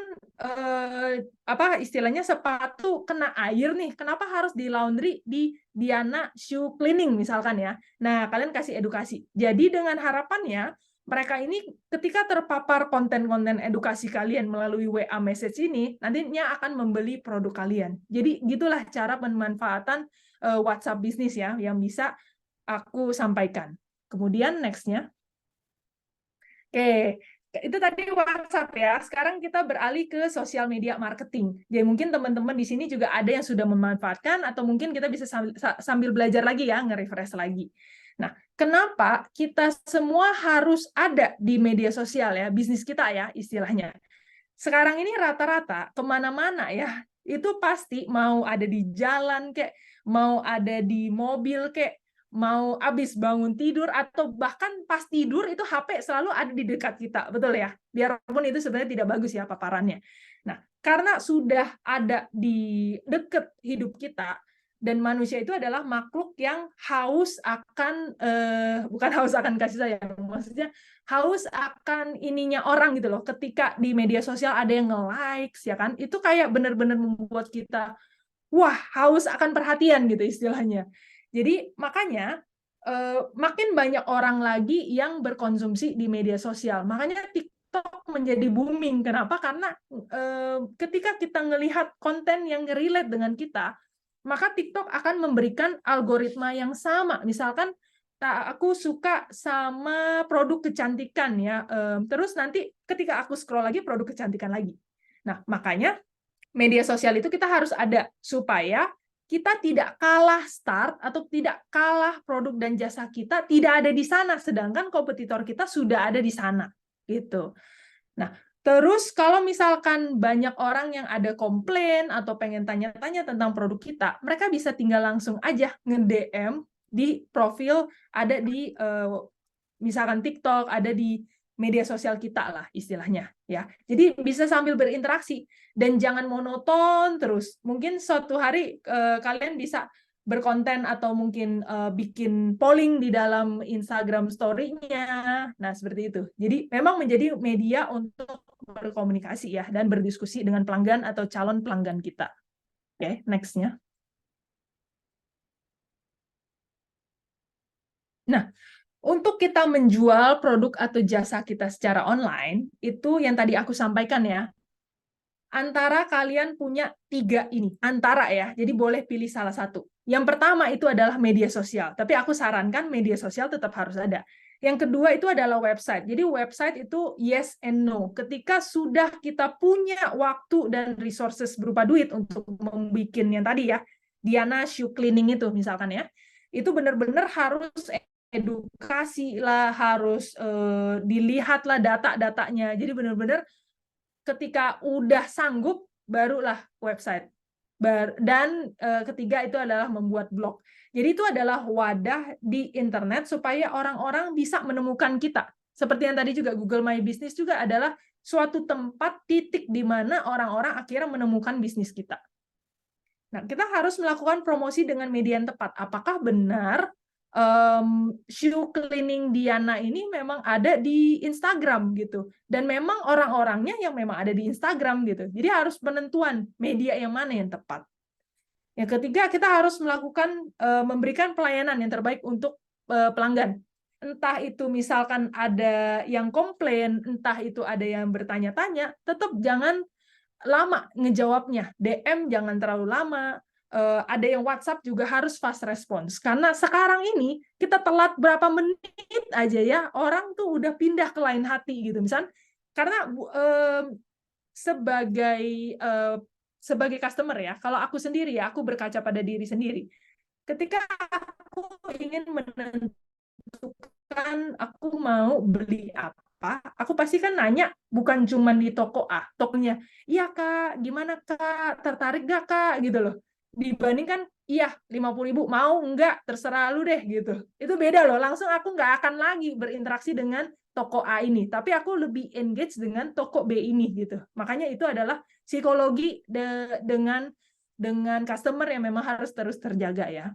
apa istilahnya sepatu kena air nih, kenapa harus di laundry di Diana Shoe Cleaning misalkan ya. Nah, kalian kasih edukasi. Jadi dengan harapannya mereka ini ketika terpapar konten-konten edukasi kalian melalui WA message ini, nantinya akan membeli produk kalian. Jadi gitulah cara pemanfaatan WhatsApp bisnis ya, yang bisa aku sampaikan. Kemudian next-nya. Oke, itu tadi WhatsApp ya. Sekarang kita beralih ke sosial media marketing. Jadi mungkin teman-teman di sini juga ada yang sudah memanfaatkan, atau mungkin kita bisa sambil belajar lagi ya, nge-refresh lagi. Nah, kenapa kita semua harus ada di media sosial ya, bisnis kita ya istilahnya. Sekarang ini rata-rata kemana-mana ya, itu pasti mau ada di jalan kayak, mau ada di mobil kayak, mau habis bangun tidur, atau bahkan pas tidur itu HP selalu ada di dekat kita, betul ya? Biarpun itu sebenarnya tidak bagus ya paparannya. Nah, karena sudah ada di dekat hidup kita, dan manusia itu adalah makhluk yang haus akan bukan haus akan kasih sayang, maksudnya haus akan ininya orang gitu loh. Ketika di media sosial ada yang nge-likes ya kan, itu kayak benar-benar membuat kita wah, haus akan perhatian gitu istilahnya. Jadi makanya makin banyak orang lagi yang berkonsumsi di media sosial. Makanya TikTok menjadi booming. Kenapa? Karena ketika kita ngelihat konten yang relate dengan kita, maka TikTok akan memberikan algoritma yang sama. Misalkan aku suka sama produk kecantikan ya. Terus nanti ketika aku scroll lagi produk kecantikan lagi. Nah, makanya media sosial itu kita harus ada supaya kita tidak kalah start atau tidak kalah produk dan jasa kita tidak ada di sana, sedangkan kompetitor kita sudah ada di sana gitu. Nah, terus kalau misalkan banyak orang yang ada komplain atau pengen tanya-tanya tentang produk kita, mereka bisa tinggal langsung aja nge-DM di profil, ada di misalkan TikTok, ada di media sosial kita lah istilahnya ya. Jadi bisa sambil berinteraksi dan jangan monoton terus. Mungkin suatu hari kalian bisa berkonten atau mungkin bikin polling di dalam Instagram story-nya. Nah, seperti itu. Jadi memang menjadi media untuk berkomunikasi ya dan berdiskusi dengan pelanggan atau calon pelanggan kita. Oke, next-nya. Nah, untuk kita menjual produk atau jasa kita secara online, itu yang tadi aku sampaikan ya, antara kalian punya 3 ini, antara ya, jadi boleh pilih salah satu. Yang pertama itu adalah media sosial, tapi aku sarankan media sosial tetap harus ada. Yang kedua itu adalah website. Jadi website itu yes and no. Ketika sudah kita punya waktu dan resources berupa duit untuk membuat yang tadi ya, Diana Shoe Cleaning itu misalkan ya, itu benar-benar harus edukasi lah, harus dilihatlah data-datanya. Jadi benar-benar ketika udah sanggup barulah website. Dan ketiga itu adalah membuat blog. Jadi itu adalah wadah di internet supaya orang-orang bisa menemukan kita. Seperti yang tadi juga Google My Business juga adalah suatu tempat titik di mana orang-orang akhirnya menemukan bisnis kita. Nah, kita harus melakukan promosi dengan media yang tepat. Apakah benar shoe cleaning Diana ini memang ada di Instagram gitu, dan memang orang-orangnya yang memang ada di Instagram gitu. Jadi harus penentuan media yang mana yang tepat. Yang ketiga, kita harus melakukan memberikan pelayanan yang terbaik untuk pelanggan. Entah itu misalkan ada yang komplain, entah itu ada yang bertanya-tanya, tetap jangan lama ngejawabnya. DM jangan terlalu lama. Ada yang WhatsApp juga harus fast response. Karena sekarang ini kita telat berapa menit aja ya, orang tuh udah pindah ke lain hati gitu. Misal, karena sebagai customer ya, kalau aku sendiri ya, aku berkaca pada diri sendiri. Ketika aku ingin menentukan aku mau beli apa, aku pasti kan nanya bukan cuma di toko A, tokonya, iya Kak, gimana Kak, tertarik gak Kak, gitu loh. Dibandingkan, iya 50.000, mau enggak, terserah lu deh, gitu. Itu beda loh, langsung aku nggak akan lagi berinteraksi dengan toko A ini, tapi aku lebih engage dengan toko B ini, gitu. Makanya itu adalah psikologi dengan customer yang memang harus terus terjaga ya.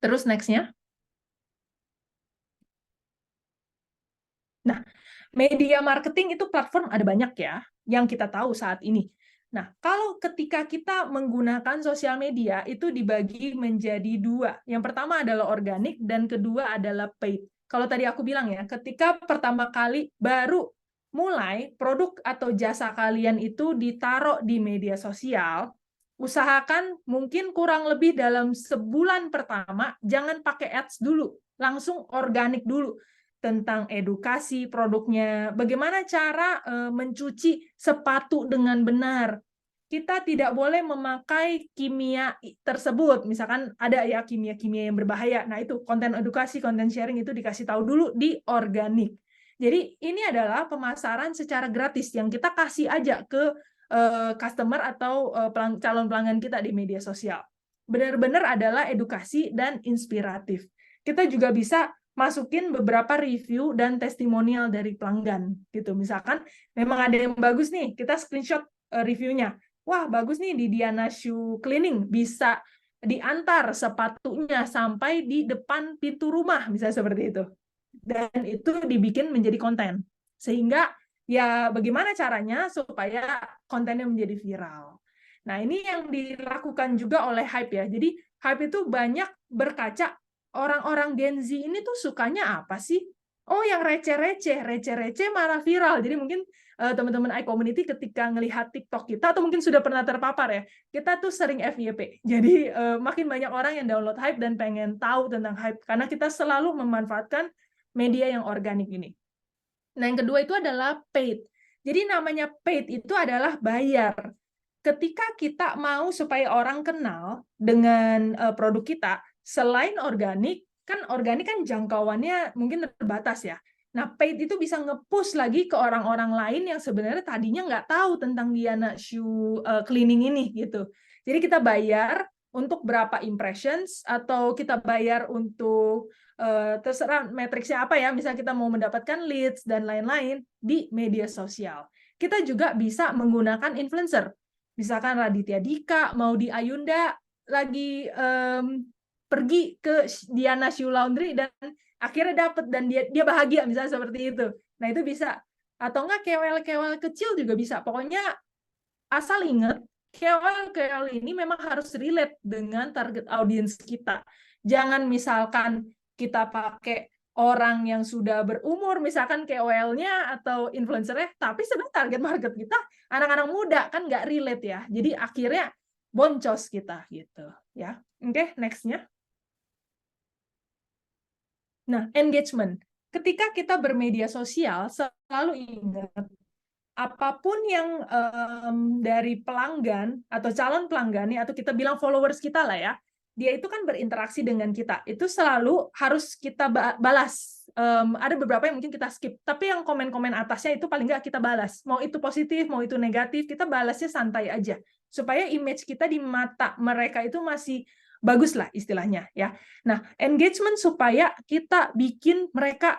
Terus next-nya. Nah, media marketing itu platform ada banyak ya, yang kita tahu saat ini. Nah, kalau ketika kita menggunakan sosial media, itu dibagi menjadi 2. Yang pertama adalah organik, dan kedua adalah paid. Kalau tadi aku bilang ya, ketika pertama kali baru mulai produk atau jasa kalian itu ditaruh di media sosial, usahakan mungkin kurang lebih dalam sebulan pertama, jangan pakai ads dulu, langsung organik dulu. Tentang edukasi produknya, bagaimana cara mencuci sepatu dengan benar. Kita tidak boleh memakai kimia tersebut, misalkan ada ya kimia-kimia yang berbahaya. Nah itu konten edukasi, konten sharing itu dikasih tahu dulu di organik. Jadi ini adalah pemasaran secara gratis yang kita kasih aja ke customer atau calon pelanggan kita di media sosial. Benar-benar adalah edukasi dan inspiratif. Kita juga bisa masukin beberapa review dan testimonial dari pelanggan gitu. Misalkan memang ada yang bagus nih, kita screenshot reviewnya. Wah, bagus nih di Diana Shoe Cleaning, bisa diantar sepatunya sampai di depan pintu rumah, misalnya seperti itu. Dan itu dibikin menjadi konten. Sehingga ya bagaimana caranya supaya kontennya menjadi viral. Nah, ini yang dilakukan juga oleh Hype ya. Jadi Hype itu banyak berkaca orang-orang Gen Z ini tuh sukanya apa sih? oh yang receh-receh malah viral. Jadi mungkin teman-teman iCommunity ketika ngelihat TikTok kita atau mungkin sudah pernah terpapar ya, kita tuh sering FYP. Jadi makin banyak orang yang download Hype dan pengen tahu tentang Hype karena kita selalu memanfaatkan media yang organik ini. Nah, yang kedua itu adalah paid. Jadi namanya paid itu adalah bayar. Ketika kita mau supaya orang kenal dengan produk kita, selain organik kan jangkauannya mungkin terbatas ya. Nah, paid itu bisa nge-push lagi ke orang-orang lain yang sebenarnya tadinya nggak tahu tentang Diana Shoe Cleaning ini gitu. Jadi kita bayar untuk berapa impressions atau kita bayar untuk terserah matriksnya apa ya, misalnya kita mau mendapatkan leads dan lain-lain di media sosial. Kita juga bisa menggunakan influencer. Misalkan Raditya Dika mau di Ayunda lagi pergi ke Diana Shoe Laundry dan akhirnya dapet dan dia bahagia misalnya seperti itu. Nah, itu bisa. Atau enggak KOL-KOL kecil juga bisa. Pokoknya asal ingat KOL ini memang harus relate dengan target audience kita. Jangan misalkan kita pakai orang yang sudah berumur, misalkan KOL-nya atau influencer-nya, tapi sebenarnya target market kita anak-anak muda, kan nggak relate ya. Jadi akhirnya boncos kita gitu ya. Oke, next-nya. Nah, engagement. Ketika kita bermedia sosial, selalu ingat apapun yang dari pelanggan atau calon pelanggan atau kita bilang followers kita lah ya, dia itu kan berinteraksi dengan kita, itu selalu harus kita balas. Ada beberapa yang mungkin kita skip, tapi yang komen-komen atasnya itu paling nggak kita balas. Mau itu positif, mau itu negatif, kita balasnya santai aja. Supaya image kita di mata mereka itu masih bagus lah istilahnya ya. Nah, engagement supaya kita bikin mereka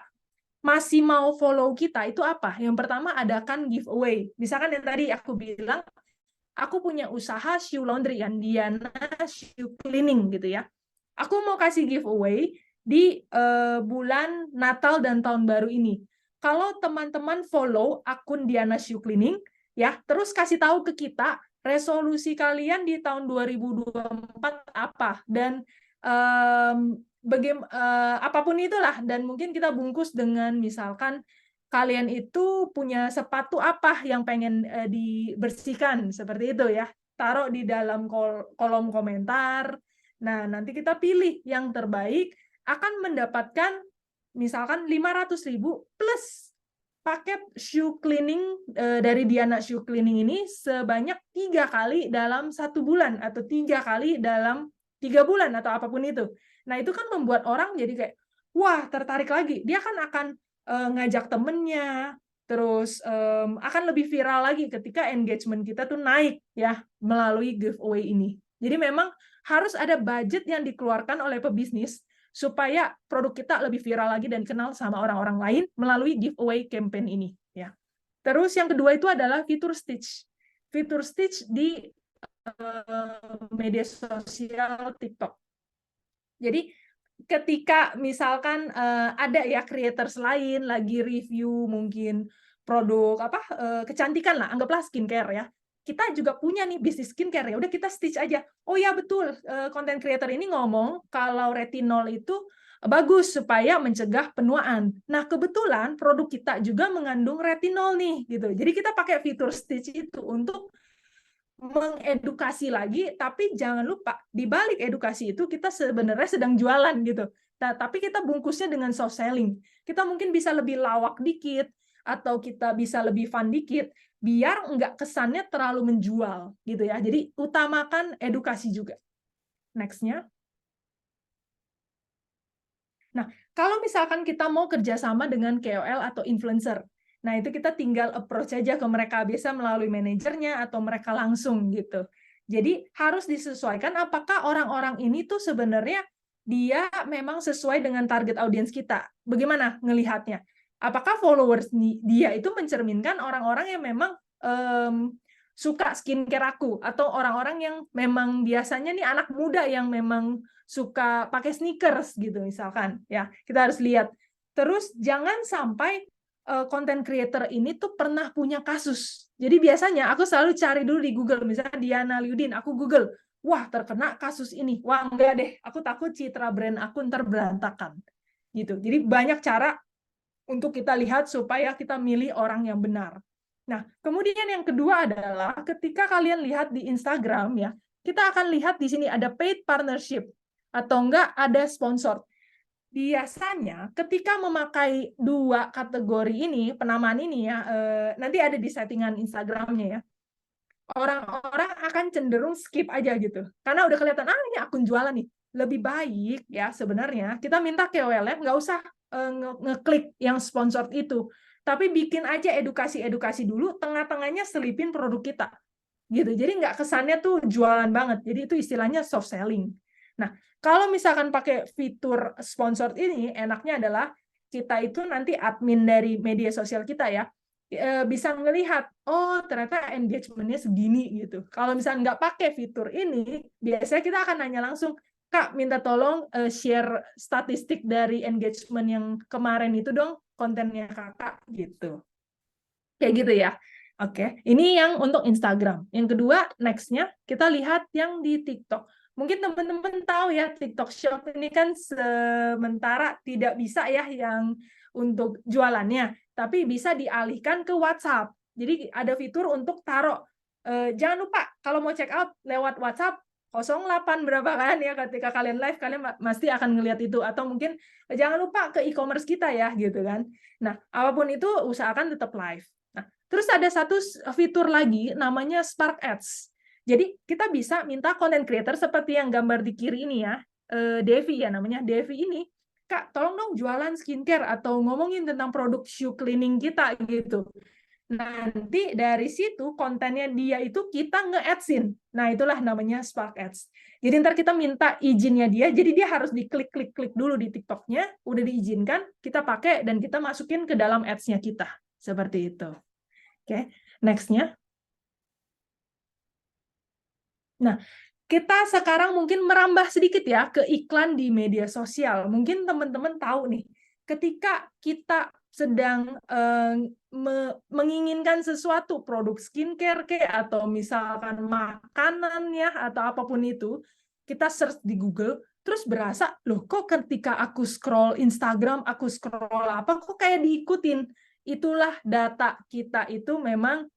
masih mau follow kita itu apa? Yang pertama adakan giveaway. Misalkan yang tadi aku bilang, aku punya usaha shoe laundry kan, Diana Shoe Cleaning gitu ya. Aku mau kasih giveaway di bulan Natal dan Tahun Baru ini. Kalau teman-teman follow akun Diana Shoe Cleaning, ya, terus kasih tahu ke kita resolusi kalian di tahun 2024 apa dan apapun itulah, dan mungkin kita bungkus dengan misalkan kalian itu punya sepatu apa yang pengen dibersihkan seperti itu ya, taruh di dalam kolom komentar. Nah, nanti kita pilih yang terbaik akan mendapatkan misalkan 500.000 plus paket shoe cleaning dari Diana Shoe Cleaning ini sebanyak 3 kali dalam 1 bulan atau 3 kali dalam 3 bulan atau apapun itu. Nah, itu kan membuat orang jadi kayak, wah, tertarik lagi. Dia kan akan ngajak temennya, terus akan lebih viral lagi ketika engagement kita tuh naik ya melalui giveaway ini. Jadi memang harus ada budget yang dikeluarkan oleh pebisnis supaya produk kita lebih viral lagi dan kenal sama orang-orang lain melalui giveaway campaign ini ya. Terus yang kedua itu adalah fitur stitch. Fitur stitch di media sosial TikTok. Jadi ketika misalkan ada ya creators lain lagi review mungkin produk kecantikan lah, anggaplah skincare ya. Kita juga punya nih bisnis skincare ya, udah kita stitch aja. Oh ya betul, content creator ini ngomong kalau retinol itu bagus supaya mencegah penuaan. Nah, kebetulan produk kita juga mengandung retinol nih gitu. Jadi kita pakai fitur stitch itu untuk mengedukasi lagi, tapi jangan lupa di balik edukasi itu kita sebenarnya sedang jualan gitu. Nah, tapi kita bungkusnya dengan soft selling. Kita mungkin bisa lebih lawak dikit atau kita bisa lebih fun dikit biar nggak kesannya terlalu menjual gitu ya. Jadi utamakan edukasi juga. Next-nya. Nah, kalau misalkan kita mau kerjasama dengan KOL atau influencer, nah itu kita tinggal approach aja ke mereka, biasa melalui manajernya atau mereka langsung gitu. Jadi harus disesuaikan apakah orang-orang ini tuh sebenarnya dia memang sesuai dengan target audiens kita. Bagaimana ngelihatnya? Apakah followers dia itu mencerminkan orang-orang yang memang suka skincare aku, atau orang-orang yang memang biasanya nih anak muda yang memang suka pakai sneakers gitu misalkan ya, kita harus lihat. Terus jangan sampai content creator ini tuh pernah punya kasus. Jadi biasanya aku selalu cari dulu di Google, misalnya Diana Liudin, aku Google, wah terkena kasus ini, wah enggak deh, aku takut citra brand aku ntar berantakan gitu. Jadi banyak cara untuk kita lihat supaya kita milih orang yang benar. Nah, kemudian yang kedua adalah ketika kalian lihat di Instagram ya, kita akan lihat di sini ada paid partnership atau enggak ada sponsor. Biasanya ketika memakai dua kategori ini, penamaan ini ya, nanti ada di settingan Instagramnya ya, orang-orang akan cenderung skip aja gitu. Karena udah kelihatan, ini akun jualan nih. Lebih baik ya sebenarnya kita minta KOL-nya nggak usah ngeklik yang sponsor itu. Tapi bikin aja edukasi-edukasi dulu, tengah-tengahnya selipin produk kita. Gitu. Jadi nggak kesannya tuh jualan banget. Jadi itu istilahnya soft selling. Nah, kalau misalkan pakai fitur sponsor ini, enaknya adalah kita itu nanti admin dari media sosial kita ya, bisa ngelihat, oh ternyata engagement-nya segini gitu. Kalau misalnya nggak pakai fitur ini, biasanya kita akan nanya langsung, Kak, minta tolong share statistik dari engagement yang kemarin itu dong, kontennya Kakak, gitu. Kayak gitu ya. Oke, ini yang untuk Instagram. Yang kedua, next-nya, kita lihat yang di TikTok. Mungkin teman-teman tahu ya, TikTok Shop ini kan sementara tidak bisa ya yang untuk jualannya, tapi bisa dialihkan ke WhatsApp. Jadi ada fitur untuk taruh, jangan lupa kalau mau check out lewat WhatsApp, 08 berapa kan ya, ketika kalian live, kalian pasti akan ngelihat itu. Atau mungkin jangan lupa ke e-commerce kita ya, gitu kan. Nah, apapun itu, usahakan tetap live. Terus ada satu fitur lagi namanya Spark Ads. Jadi kita bisa minta content creator seperti yang gambar di kiri ini ya, Devi ya namanya, Devi ini, Kak tolong dong jualan skincare atau ngomongin tentang produk shoe cleaning kita gitu. Nanti dari situ kontennya dia itu kita nge-adsin. Nah itulah namanya Spark Ads. Jadi ntar kita minta izinnya dia, jadi dia harus diklik-klik-klik dulu di TikTok-nya, udah diizinkan, kita pakai dan kita masukin ke dalam ads-nya kita. Seperti itu. Oke, next-nya. Nah, kita sekarang mungkin merambah sedikit ya ke iklan di media sosial. Mungkin teman-teman tahu nih, ketika kita sedang menginginkan sesuatu, produk skincare atau misalkan makanan ya, atau apapun itu, kita search di Google, terus berasa, loh kok ketika aku scroll Instagram, aku scroll apa, kok kayak diikutin. Itulah data kita itu memang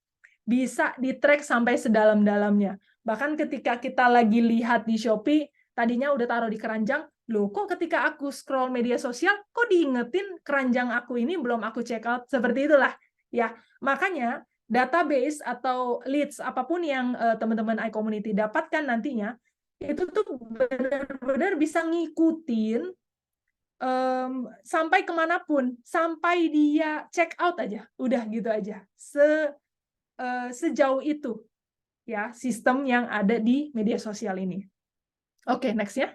bisa di-track sampai sedalam-dalamnya. Bahkan ketika kita lagi lihat di Shopee, tadinya udah taruh di keranjang, loh kok ketika aku scroll media sosial, kok diingetin keranjang aku ini belum aku check out, seperti itulah. Ya, makanya database atau leads apapun yang teman-teman iCommunity dapatkan nantinya, itu tuh benar-benar bisa ngikutin sampai kemanapun, sampai dia check out aja, udah gitu aja. Sejauh itu ya sistem yang ada di media sosial ini. Oke, next ya.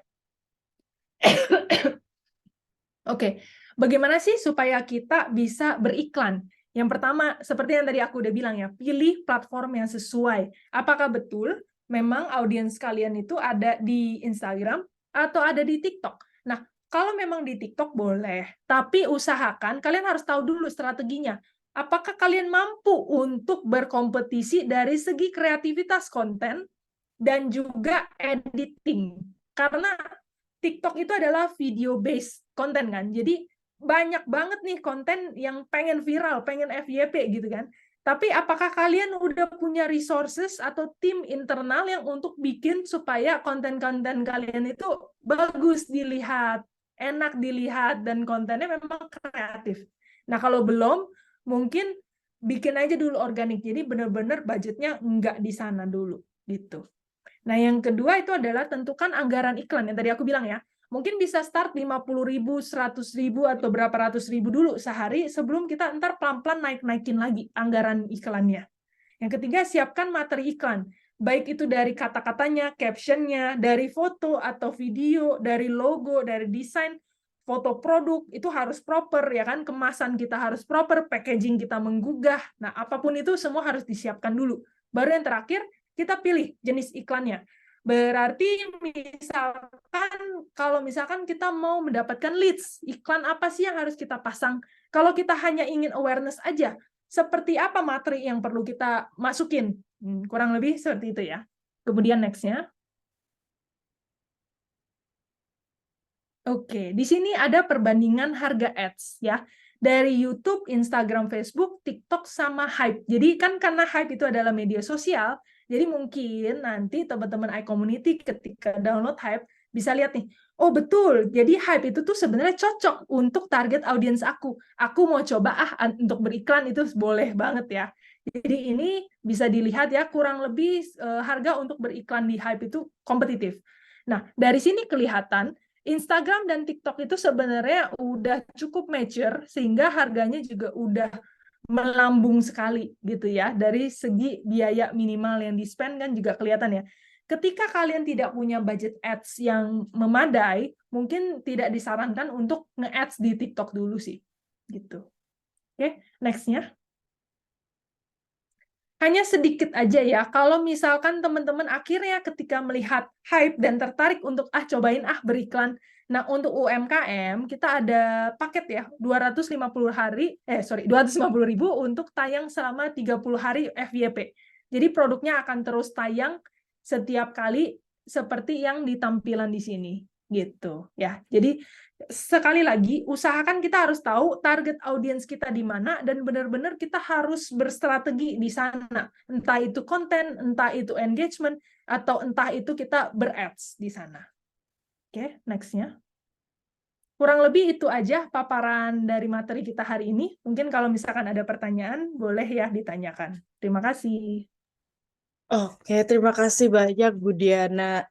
Oke, bagaimana sih supaya kita bisa beriklan? Yang pertama, seperti yang tadi aku udah bilang ya, pilih platform yang sesuai. Apakah betul memang audiens kalian itu ada di Instagram atau ada di TikTok? Nah, kalau memang di TikTok boleh, tapi usahakan kalian harus tahu dulu strateginya. Apakah kalian mampu untuk berkompetisi dari segi kreativitas konten dan juga editing? Karena TikTok itu adalah video based konten kan. Jadi banyak banget nih konten yang pengen viral, pengen FYP gitu kan. Tapi apakah kalian udah punya resources atau tim internal yang untuk bikin supaya konten-konten kalian itu bagus dilihat, enak dilihat, dan kontennya memang kreatif? Nah, kalau belum, mungkin bikin aja dulu organik. Jadi benar-benar budgetnya nggak di sana dulu gitu. Nah, yang kedua itu adalah tentukan anggaran iklan yang tadi aku bilang ya. Mungkin bisa start 50.000, 100.000 atau berapa ratus ribu dulu sehari sebelum kita ntar pelan-pelan naik-naikin lagi anggaran iklannya. Yang ketiga, siapkan materi iklan. Baik itu dari kata-katanya, captionnya, dari foto atau video, dari logo, dari desain, foto produk, itu harus proper, ya kan? Kemasan kita harus proper, packaging kita menggugah. Nah, apapun itu semua harus disiapkan dulu. Baru yang terakhir, kita pilih jenis iklannya. Berarti kalau misalkan kita mau mendapatkan leads, iklan apa sih yang harus kita pasang? Kalau kita hanya ingin awareness aja, seperti apa materi yang perlu kita masukin? Kurang lebih seperti itu ya. Kemudian next-nya. Oke, di sini ada perbandingan harga ads ya. dari YouTube, Instagram, Facebook, TikTok, sama Hype. Jadi kan karena Hype itu adalah media sosial, jadi mungkin nanti teman-teman iCommunity ketika download Hype bisa lihat nih, oh betul, jadi Hype itu tuh sebenarnya cocok untuk target audiens aku. Aku mau coba untuk beriklan itu boleh banget ya. Jadi ini bisa dilihat ya, kurang lebih harga untuk beriklan di Hype itu kompetitif. Nah, dari sini kelihatan Instagram dan TikTok itu sebenarnya udah cukup mature sehingga harganya juga udah melambung sekali gitu ya. Dari segi biaya minimal yang di-spend kan juga kelihatan ya. Ketika kalian tidak punya budget ads yang memadai, mungkin tidak disarankan untuk nge-ads di TikTok dulu sih. Gitu. Oke, next-nya. Hanya sedikit aja ya, kalau misalkan teman-teman akhirnya ketika melihat Hype dan tertarik untuk cobain beriklan. Nah, untuk UMKM kita ada paket ya, 250.000 untuk tayang selama 30 hari FYP. Jadi produknya akan terus tayang setiap kali seperti yang ditampilan di sini gitu ya. Jadi sekali lagi, usahakan kita harus tahu target audiens kita di mana dan benar-benar kita harus berstrategi di sana. Entah itu konten, entah itu engagement, atau entah itu kita ber-ads di sana. Oke, next-nya. Kurang lebih itu aja paparan dari materi kita hari ini. Mungkin kalau misalkan ada pertanyaan, boleh ya ditanyakan. Terima kasih. Oke, terima kasih banyak Bu Diana.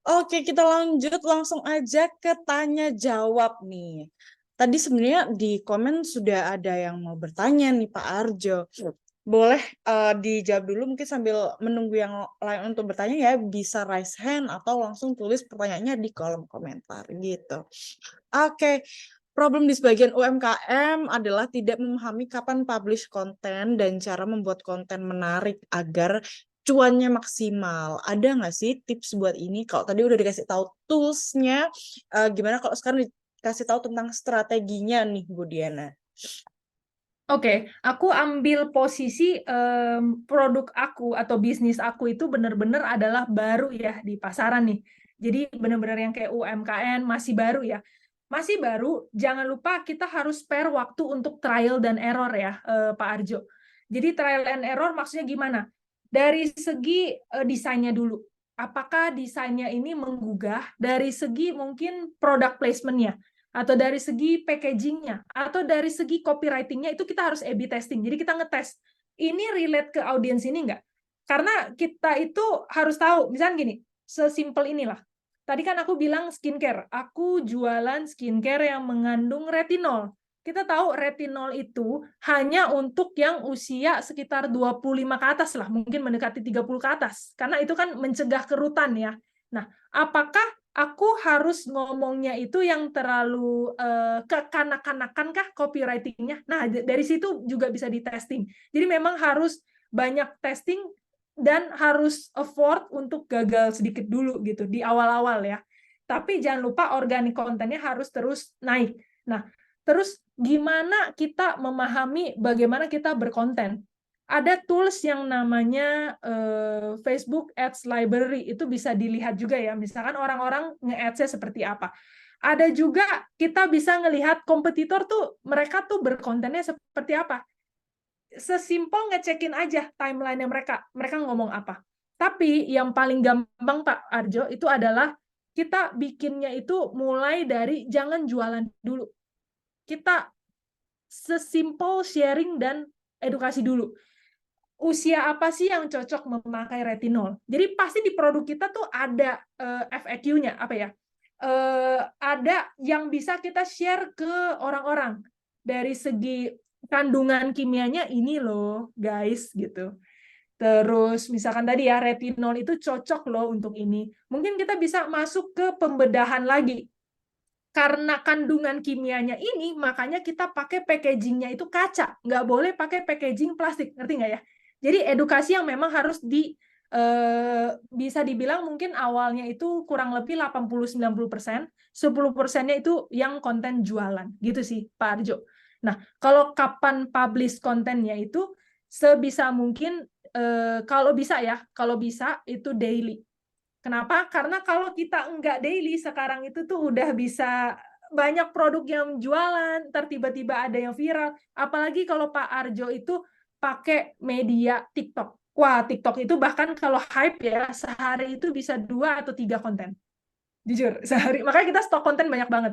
Oke, kita lanjut langsung aja ke tanya jawab nih. Tadi sebenarnya di komen sudah ada yang mau bertanya nih Pak Arjo. Boleh dijawab dulu mungkin sambil menunggu yang lain untuk bertanya ya, bisa raise hand atau langsung tulis pertanyaannya di kolom komentar gitu. Oke. Problem di sebagian UMKM adalah tidak memahami kapan publish konten dan cara membuat konten menarik agar cuannya maksimal. Ada nggak sih tips buat ini? Kalau tadi udah dikasih tahu tools-nya, gimana kalau sekarang dikasih tahu tentang strateginya nih, Bu Diana? Oke, aku ambil posisi produk aku atau bisnis aku itu benar-benar adalah baru ya di pasaran nih. Jadi benar-benar yang kayak UMKM masih baru ya. Masih baru, jangan lupa kita harus spare waktu untuk trial dan error ya, Pak Arjo. Jadi trial and error maksudnya gimana? Dari segi desainnya dulu. Apakah desainnya ini menggugah? Dari segi mungkin product placement-nya, atau dari segi packaging-nya, atau dari segi copywriting-nya, itu kita harus A/B testing. Jadi kita ngetes, ini relate ke audiens ini nggak? Karena kita itu harus tahu, misalnya gini, sesimpel inilah. Tadi kan aku bilang skincare, aku jualan skincare yang mengandung retinol. Kita tahu retinol itu hanya untuk yang usia sekitar 25 ke atas lah, mungkin mendekati 30 ke atas. Karena itu kan mencegah kerutan ya. Nah, apakah aku harus ngomongnya itu yang terlalu kekanak-kanakan kah copywriting-nya? Nah, dari situ juga bisa di testing. Jadi memang harus banyak testing dan harus afford untuk gagal sedikit dulu gitu di awal-awal ya. Tapi jangan lupa organic kontennya harus terus naik. Nah, terus gimana kita memahami bagaimana kita berkonten? Ada tools yang namanya Facebook Ads Library, itu bisa dilihat juga ya, misalkan orang-orang nge-ads-nya seperti apa. Ada juga kita bisa ngelihat kompetitor tuh, mereka tuh berkontennya seperti apa. Sesimpel ngecekin aja timeline-nya mereka ngomong apa. Tapi yang paling gampang Pak Arjo itu adalah kita bikinnya itu mulai dari jangan jualan dulu. Kita sesimpel sharing dan edukasi dulu. Usia apa sih yang cocok memakai retinol? Jadi pasti di produk kita tuh ada FAQ-nya, apa ya? Ada yang bisa kita share ke orang-orang dari segi kandungan kimianya ini loh, guys, gitu. Terus misalkan tadi ya retinol itu cocok loh untuk ini. Mungkin kita bisa masuk ke pembedahan lagi. Karena kandungan kimianya ini, makanya kita pakai packaging-nya itu kaca. Nggak boleh pakai packaging plastik. Ngerti nggak ya? Jadi edukasi yang memang harus bisa dibilang mungkin awalnya itu kurang lebih 80-90%, 10%-nya itu yang konten jualan. Gitu sih, Pak Arjo. Nah, kalau kapan publish kontennya itu, sebisa mungkin, kalau bisa itu daily. Kenapa? Karena kalau kita nggak daily sekarang itu tuh udah bisa banyak produk yang jualan, ntar tiba-tiba ada yang viral. Apalagi kalau Pak Arjo itu pakai media TikTok. Wah, TikTok itu bahkan kalau hype ya, sehari itu bisa 2 atau 3 konten. Jujur, sehari. Makanya kita stok konten banyak banget.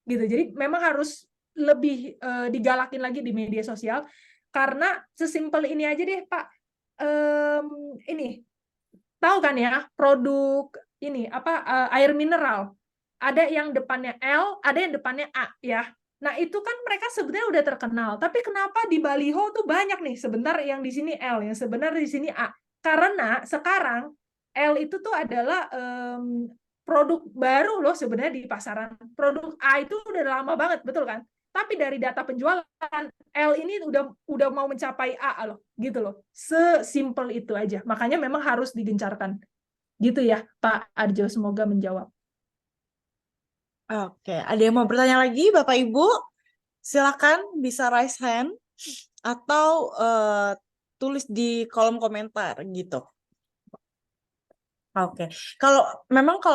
Gitu. Jadi memang harus lebih digalakin lagi di media sosial. Karena sesimpel ini aja deh, Pak. Ini, tahu kan ya, produk ini, air mineral. Ada yang depannya L, ada yang depannya A, ya. Nah, itu kan mereka sebenarnya udah terkenal. Tapi kenapa di baliho tuh banyak nih, sebentar yang di sini L, yang sebenarnya di sini A. Karena sekarang L itu tuh adalah produk baru loh sebenarnya di pasaran. Produk A itu udah lama banget, betul kan? Tapi dari data penjualan, L ini udah mau mencapai A loh, gitu loh. Sesimpel itu aja. Makanya memang harus digencarkan. Gitu ya, Pak Arjo. Semoga menjawab. Oke, ada yang mau bertanya lagi, Bapak Ibu? Silakan bisa raise hand atau tulis di kolom komentar gitu. Oke, kalau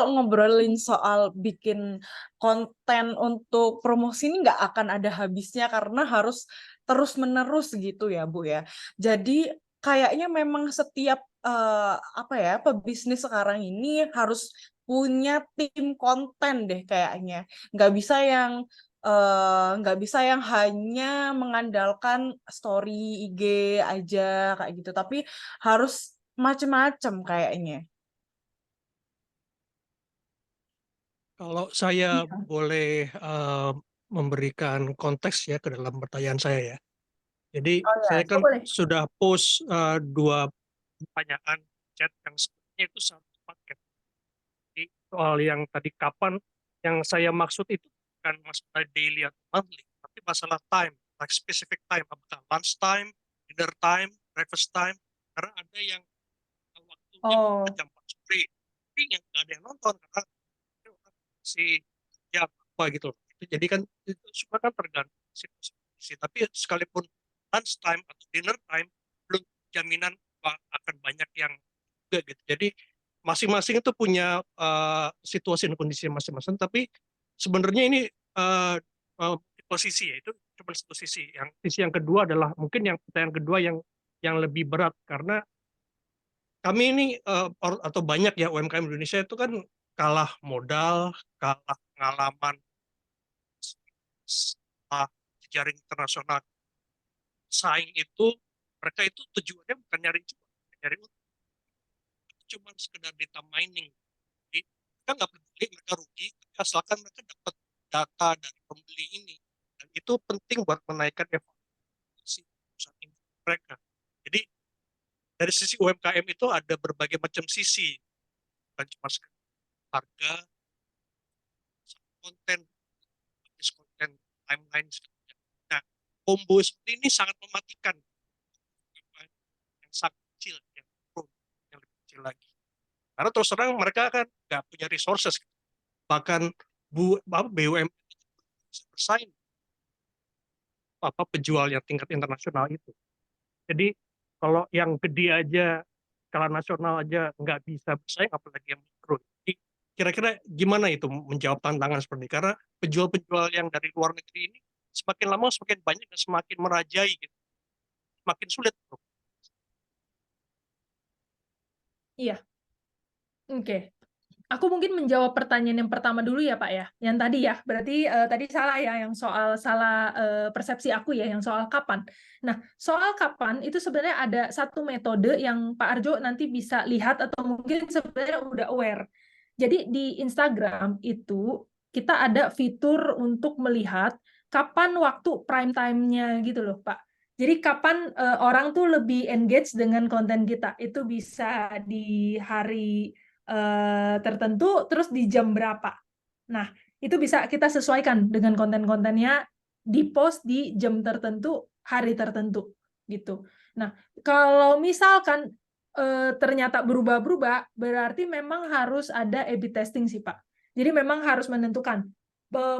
ngobrolin soal bikin konten untuk promosi ini nggak akan ada habisnya karena harus terus-menerus gitu ya, Bu ya. Jadi kayaknya memang setiap pebisnis sekarang ini harus punya tim konten deh kayaknya. Nggak bisa yang hanya mengandalkan story IG aja kayak gitu, tapi harus macem-macem kayaknya. Kalau saya Iya. boleh memberikan konteks ya ke dalam pertanyaan saya ya. Jadi Oh ya, saya kan Boleh. sudah post 2 pertanyaan chat yang sebenarnya itu satu paket. Jadi soal yang tadi kapan, yang saya maksud itu bukan masalah daily atau monthly, tapi masalah time, like specific time, apakah lunch time, dinner time, breakfast time, karena ada yang waktunya Oh, jam 4 sore, tapi yang nggak ada yang nonton karena si ya apa gitu. Jadi kan itu semua kan tergantung situasi. Tapi sekalipun lunch time atau dinner time belum jaminan akan banyak yang juga gitu. Jadi masing-masing itu punya situasi dan kondisi masing-masing. Tapi sebenarnya ini uh, posisi ya itu cuma satu sisi. Yang sisi yang kedua adalah mungkin yang pertanyaan kedua yang lebih berat karena kami ini atau banyak ya UMKM Indonesia itu kan kalah modal, kalah pengalaman, jejaring internasional. Saing itu mereka itu tujuannya bukan nyari cuan, nyari untung. Itu cuma sekedar data mining. Jadi, mereka nggak peduli mereka rugi, tapi asalkan mereka dapat data dari pembeli ini. Dan itu penting buat menaikkan evaluasi perusahaan ini mereka. Jadi dari sisi UMKM itu ada berbagai macam sisi, bukan cuma harga, konten, konten timeline. Nah, combo seperti ini sangat mematikan yang sangat kecil, yang lebih kecil lagi. Karena terus terang mereka kan nggak punya resources, bahkan BUMN bisa bersaing penjual yang tingkat internasional itu. Jadi kalau yang gede aja, skala nasional aja nggak bisa bersaing, apalagi yang mikro. Jadi kira-kira gimana itu menjawab tantangan seperti ini? Karena penjual-penjual yang dari luar negeri ini semakin lama semakin banyak dan semakin merajai gitu. Makin sulit. iya. Oke. Aku mungkin menjawab pertanyaan yang pertama dulu ya, Pak ya. Yang tadi ya, berarti tadi salah ya, yang soal salah persepsi aku ya, yang soal kapan. Nah, soal kapan itu sebenarnya ada satu metode yang Pak Arjo nanti bisa lihat atau mungkin sebenarnya udah aware. Jadi di Instagram itu kita ada fitur untuk melihat kapan waktu prime time-nya gitu loh, Pak. Jadi kapan orang tuh lebih engage dengan konten kita. Itu bisa di hari tertentu, terus di jam berapa. Nah, itu bisa kita sesuaikan dengan konten-kontennya di post di jam tertentu, hari tertentu, gitu. Nah, kalau misalkan ternyata berubah-berubah, berarti memang harus ada A/B testing sih, Pak. Jadi memang harus menentukan.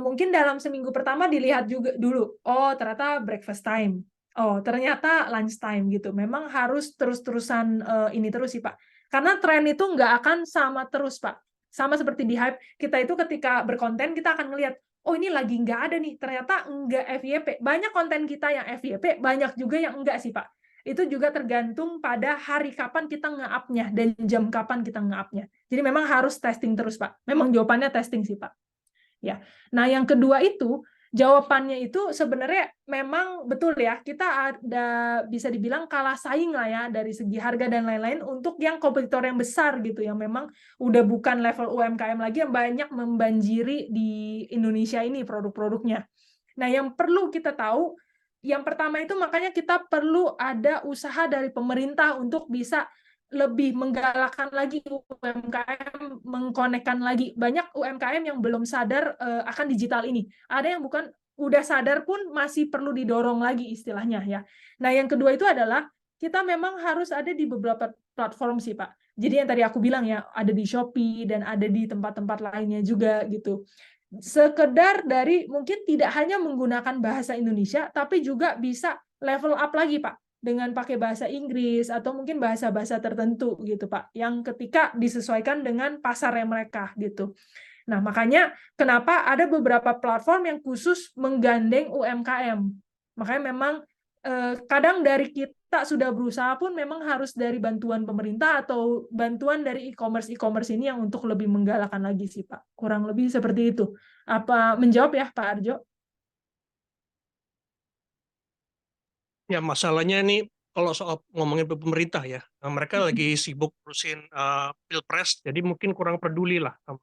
Mungkin dalam seminggu pertama dilihat juga dulu, oh ternyata breakfast time, oh ternyata lunch time gitu. Memang harus terus-terusan ini terus sih, Pak. Karena tren itu nggak akan sama terus, Pak. Sama seperti di Hype, kita itu ketika berkonten, kita akan ngelihat, oh ini lagi nggak ada nih, ternyata nggak FYP. Banyak konten kita yang FYP, banyak juga yang enggak sih Pak. Itu juga tergantung pada hari kapan kita nge-up-nya dan jam kapan kita nge-up-nya. Jadi memang harus testing terus Pak. Memang jawabannya testing sih Pak. Ya. Nah, yang kedua itu jawabannya itu sebenarnya memang betul ya, kita ada bisa dibilang kalah saing lah ya dari segi harga dan lain-lain untuk yang kompetitor yang besar gitu, yang memang udah bukan level UMKM lagi yang banyak membanjiri di Indonesia ini produk-produknya. Nah, yang perlu kita tahu, yang pertama itu makanya kita perlu ada usaha dari pemerintah untuk bisa lebih menggalakkan lagi UMKM, mengkonekkan lagi. Banyak UMKM yang belum sadar akan digital ini. Ada yang bukan udah sadar pun masih perlu didorong lagi istilahnya ya. Nah, yang kedua itu adalah kita memang harus ada di beberapa platform sih, Pak. Jadi yang tadi aku bilang ya, ada di Shopee dan ada di tempat-tempat lainnya juga gitu. Sekedar dari mungkin tidak hanya menggunakan bahasa Indonesia, tapi juga bisa level up lagi, Pak, dengan pakai bahasa Inggris atau mungkin bahasa-bahasa tertentu gitu Pak, yang ketika disesuaikan dengan pasarnya mereka gitu. Nah, makanya kenapa ada beberapa platform yang khusus menggandeng UMKM. Makanya memang kadang dari kita sudah berusaha pun memang harus dari bantuan pemerintah atau bantuan dari e-commerce ini yang untuk lebih menggalakkan lagi sih Pak. Kurang lebih seperti itu. Apa menjawab ya Pak Arjo? Ya masalahnya ini kalau soal ngomongin pemerintah ya, mereka lagi sibuk urusin pilpres, jadi mungkin kurang peduli lah sama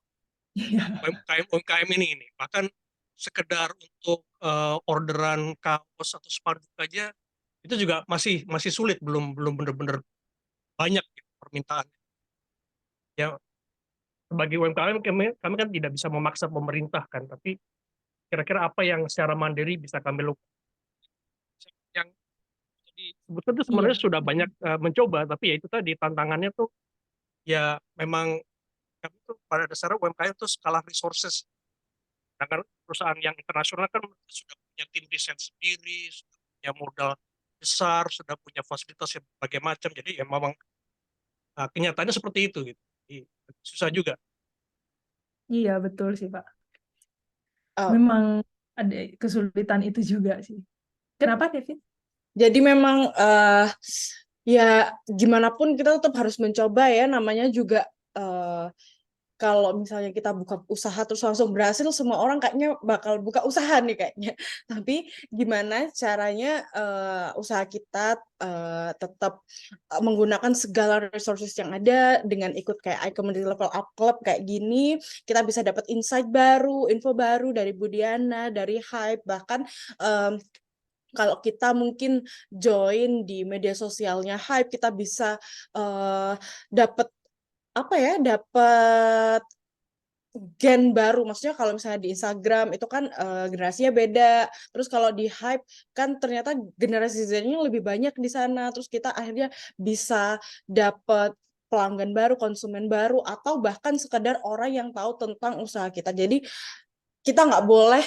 UMKM ini. Bahkan sekedar untuk orderan kaos atau spanduk aja itu juga masih sulit, belum benar-benar banyak gitu, permintaan. Ya sebagai UMKM kami kan tidak bisa memaksa pemerintah kan, tapi kira-kira apa yang secara mandiri bisa kami lakukan. Yang disebutkan itu sebenarnya sudah banyak mencoba, tapi ya itu tadi tantangannya tuh ya memang kami tuh pada dasarnya UMKM itu skala resources. Karena perusahaan yang internasional kan sudah punya tim desain sendiri, sudah punya modal besar, sudah punya fasilitas yang berbagai macam. Jadi ya memang kenyataannya seperti itu gitu. Jadi, susah juga. Iya, betul sih, Pak. Oh, Memang ada kesulitan itu juga sih. Kenapa, Devin? jadi memang ya gimana pun kita tetap harus mencoba ya, namanya juga kalau misalnya kita buka usaha terus langsung berhasil, semua orang kayaknya bakal buka usaha nih kayaknya. Tapi gimana caranya usaha kita tetap menggunakan segala resources yang ada dengan ikut kayak iCommunity Level Up Club kayak gini, kita bisa dapat insight baru, info baru dari Budiana, dari Hype, bahkan kalau kita mungkin join di media sosialnya Hype, kita bisa dapat apa ya, dapat gen baru. Maksudnya kalau misalnya di Instagram itu kan generasinya beda, terus kalau di Hype kan ternyata generasi Z-nya lebih banyak di sana, terus kita akhirnya bisa dapat pelanggan baru, konsumen baru, atau bahkan sekadar orang yang tahu tentang usaha kita. Jadi kita nggak boleh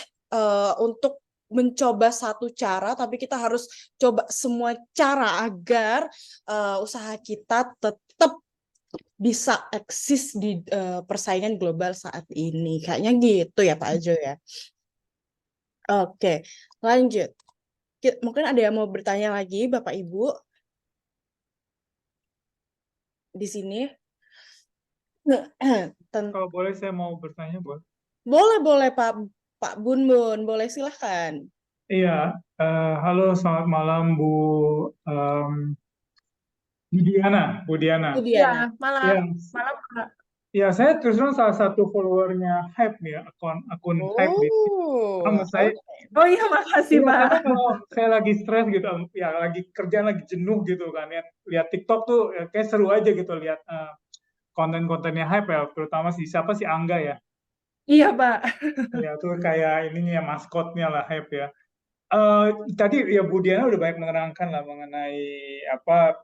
untuk mencoba satu cara, tapi kita harus coba semua cara agar usaha kita tetap bisa eksis di persaingan global saat ini. Kayaknya gitu ya Pak Ajo ya. Oke, lanjut. Mungkin ada yang mau bertanya lagi Bapak Ibu di sini? Kalau boleh saya mau bertanya, boleh? Boleh Pak Bun, boleh silahkan. Iya, halo selamat malam Bu Budiana. Bu Ya, Diana. malam Ya, Kak. ya saya terus terang salah satu followernya Hype nih, akun Hype di Oh, Instagram. Saya, Oh iya, makasih iya, Pak. karena kalau saya lagi stres gitu, ya lagi kerjaan lagi jenuh gitu kan, ya lihat TikTok tuh ya, kayak seru aja gitu lihat konten-kontennya Hype ya, terutama siapa sih Angga ya. Iya Pak. Ya tuh kayak ininya ya, maskotnya lah Hype ya. Tadi ya Bu Diana udah banyak menerangkan lah mengenai apa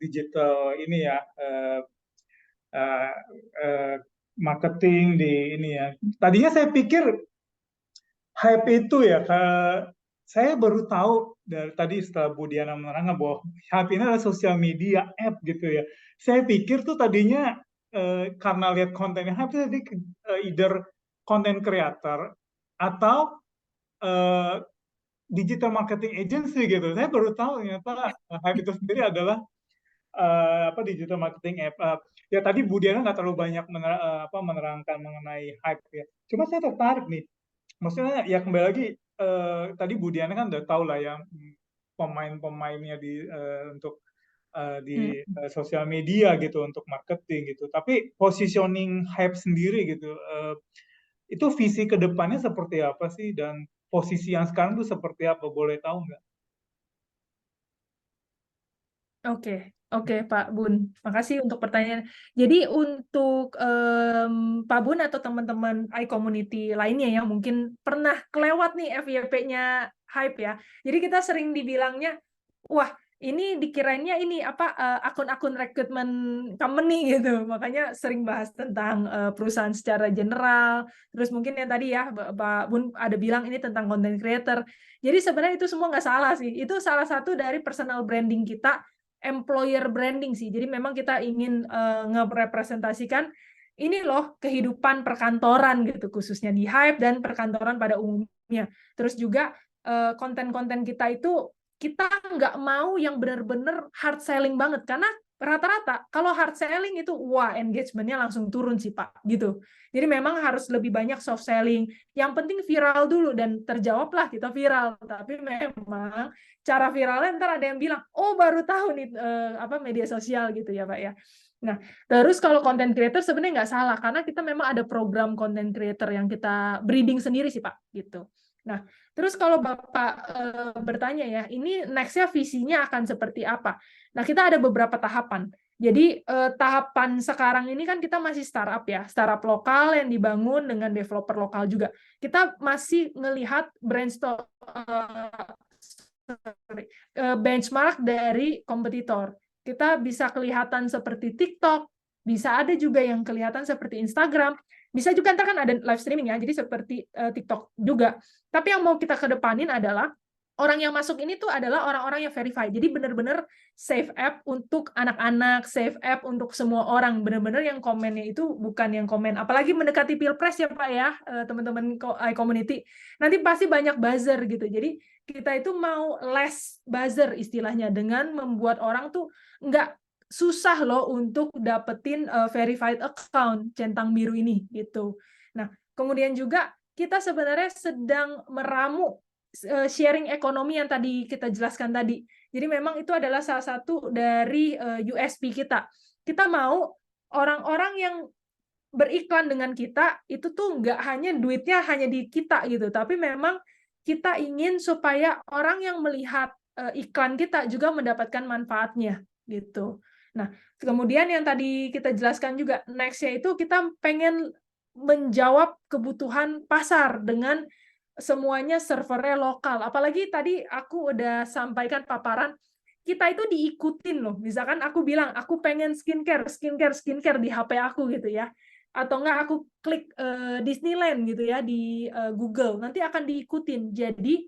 digital ini ya eh, eh, marketing di ini ya. Tadinya saya pikir Hype itu ya, saya baru tahu dari tadi setelah Bu Diana menerangkan bahwa Hype ini adalah sosial media app gitu ya. Saya pikir tuh tadinya karena lihat kontennya Hype itu tadi either content creator atau digital marketing agency gitu. Saya baru tahu ternyata Hype itu sendiri adalah digital marketing app. Ya tadi Bu Diana nggak terlalu banyak menerangkan mengenai Hype ya. Cuma saya tertarik nih. Maksudnya ya kembali lagi tadi Bu Diana kan udah tahu lah ya pemain-pemainnya untuk di sosial media gitu untuk marketing gitu. Tapi positioning Hype sendiri gitu, itu visi ke depannya seperti apa sih dan posisi yang sekarang tuh seperti apa? Boleh tahu nggak? Oke, Pak Bun. Makasih untuk pertanyaan. Jadi untuk Pak Bun atau teman-teman iCommunity lainnya yang mungkin pernah kelewat nih FYP-nya Hype ya. Jadi kita sering dibilangnya, wah ini dikirainnya ini akun-akun recruitment company gitu. Makanya sering bahas tentang perusahaan secara general. Terus mungkin yang tadi ya Pak Bun ada bilang ini tentang content creator. Jadi sebenarnya itu semua nggak salah sih. Itu salah satu dari personal branding kita, employer branding sih. Jadi memang kita ingin ngerepresentasikan ini loh kehidupan perkantoran gitu, khususnya di Hype dan perkantoran pada umumnya. Terus juga konten-konten kita itu kita nggak mau yang benar-benar hard selling banget, karena rata-rata kalau hard selling itu wah engagement-nya langsung turun sih Pak gitu. Jadi memang harus lebih banyak soft selling. Yang penting viral dulu dan terjawablah kita viral. Tapi memang cara viralnya ntar ada yang bilang, oh baru tahu nih media sosial gitu ya Pak ya. Nah, terus kalau content creator sebenarnya nggak salah, karena kita memang ada program content creator yang kita breeding sendiri sih Pak gitu. Nah, terus kalau Bapak bertanya ya, ini next-nya visinya akan seperti apa? Nah, kita ada beberapa tahapan. Jadi tahapan sekarang ini kan kita masih startup ya, startup lokal yang dibangun dengan developer lokal juga. Kita masih ngelihat benchmark dari kompetitor. Kita bisa kelihatan seperti TikTok, bisa ada juga yang kelihatan seperti Instagram, bisa juga ntar kan ada live streaming ya, jadi seperti TikTok juga. Tapi yang mau kita kedepanin adalah orang yang masuk ini tuh adalah orang-orang yang verified. Jadi benar-benar safe app untuk anak-anak, safe app untuk semua orang. Benar-benar yang komennya itu bukan yang komen. Apalagi mendekati Pilpres ya Pak ya, teman-teman iCommunity. Nanti pasti banyak buzzer gitu. Jadi kita itu mau less buzzer istilahnya dengan membuat orang tuh nggak susah loh untuk dapetin verified account centang biru ini gitu. Nah, kemudian juga kita sebenarnya sedang meramu sharing ekonomi yang tadi kita jelaskan tadi. Jadi memang itu adalah salah satu dari USP kita. Kita mau orang-orang yang beriklan dengan kita itu tuh nggak hanya duitnya hanya di kita gitu, tapi memang kita ingin supaya orang yang melihat iklan kita juga mendapatkan manfaatnya gitu. Nah, kemudian yang tadi kita jelaskan juga next-nya itu kita pengen menjawab kebutuhan pasar dengan semuanya servernya lokal. Apalagi tadi aku udah sampaikan paparan, kita itu diikutin loh. Misalkan aku bilang, aku pengen skincare di HP aku gitu ya. Atau enggak aku klik Disneyland gitu ya di Google, nanti akan diikutin. Jadi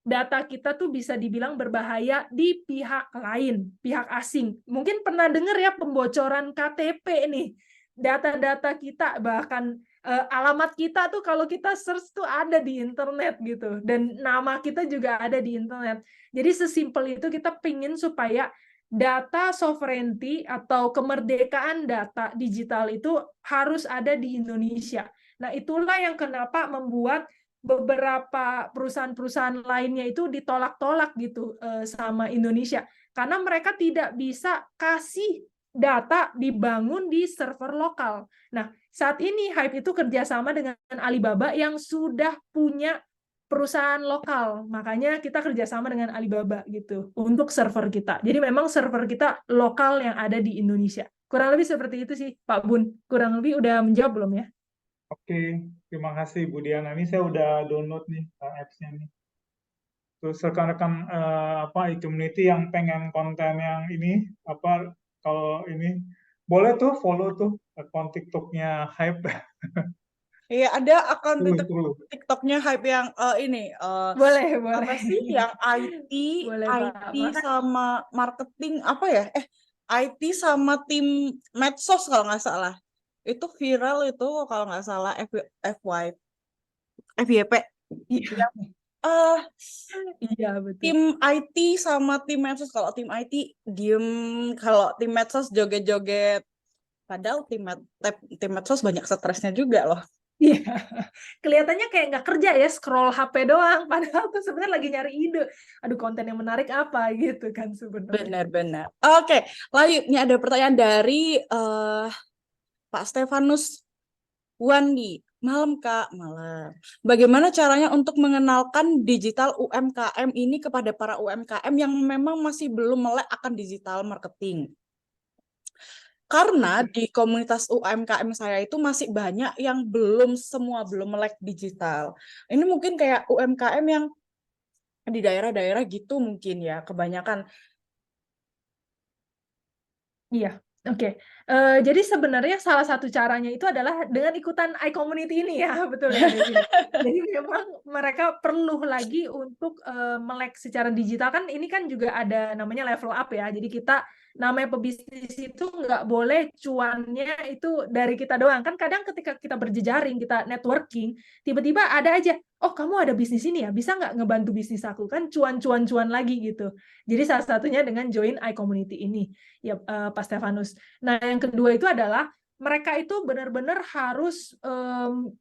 data kita tuh bisa dibilang berbahaya di pihak lain, pihak asing. Mungkin pernah dengar ya pembocoran KTP nih. Data-data kita, bahkan alamat kita tuh kalau kita search tuh ada di internet gitu. Dan nama kita juga ada di internet. Jadi sesimpel itu kita pingin supaya data sovereignty atau kemerdekaan data digital itu harus ada di Indonesia. Nah, itulah yang kenapa membuat beberapa perusahaan-perusahaan lainnya itu ditolak-tolak gitu sama Indonesia. Karena mereka tidak bisa kasih data dibangun di server lokal. Nah, saat ini Hype itu kerjasama dengan Alibaba yang sudah punya perusahaan lokal. Makanya kita kerjasama dengan Alibaba gitu untuk server kita. Jadi memang server kita lokal yang ada di Indonesia. Kurang lebih seperti itu sih, Pak Bun. Kurang lebih udah menjawab belum ya? Oke, terima kasih Bu Diana. Ini saya udah download nih apps-nya nih. Terus rekan-rekan iCommunity yang pengen konten yang ini kalau ini boleh tuh follow tuh akun TikToknya Hype. Iya, ada akun Seru. TikToknya Hype yang ini Boleh. apa sih yang IT, Boleh, Pak. sama marketing apa ya? IT sama tim medsos kalau nggak salah. Itu viral itu kalau nggak salah FYP. Iya, Eh, iya betul. tim IT sama tim medsos. Kalau tim IT diem, kalau tim medsos joget-joget. Padahal tim medsos banyak stresnya juga loh. Iya, kelihatannya kayak nggak kerja ya, scroll HP doang. Padahal tuh sebenarnya lagi nyari ide. Aduh, konten yang menarik apa gitu kan sebenarnya. Benar-benar. Oke, lanjut. Ini ada pertanyaan dari Pak Stefanus Wandi. Malam Kak, malam. Bagaimana caranya untuk mengenalkan digital UMKM ini kepada para UMKM yang memang masih belum melek akan digital marketing? Karena di komunitas UMKM saya itu masih banyak yang belum melek digital. Ini mungkin kayak UMKM yang di daerah-daerah gitu mungkin ya, kebanyakan. Iya, oke. Jadi sebenarnya salah satu caranya itu adalah dengan ikutan iCommunity ini ya, betul ya Devin. Jadi memang mereka perlu lagi untuk melek secara digital kan ini kan juga ada namanya level up ya. Jadi kita namanya pebisnis itu nggak boleh cuannya itu dari kita doang. Kan kadang ketika kita berjejaring, kita networking, tiba-tiba ada aja, oh kamu ada bisnis ini ya, bisa nggak ngebantu bisnis aku? Kan cuan-cuan-cuan lagi gitu. Jadi salah satunya dengan join iCommunity ini. Ya, Pak Stefanus. Nah, yang kedua itu adalah mereka itu benar-benar harus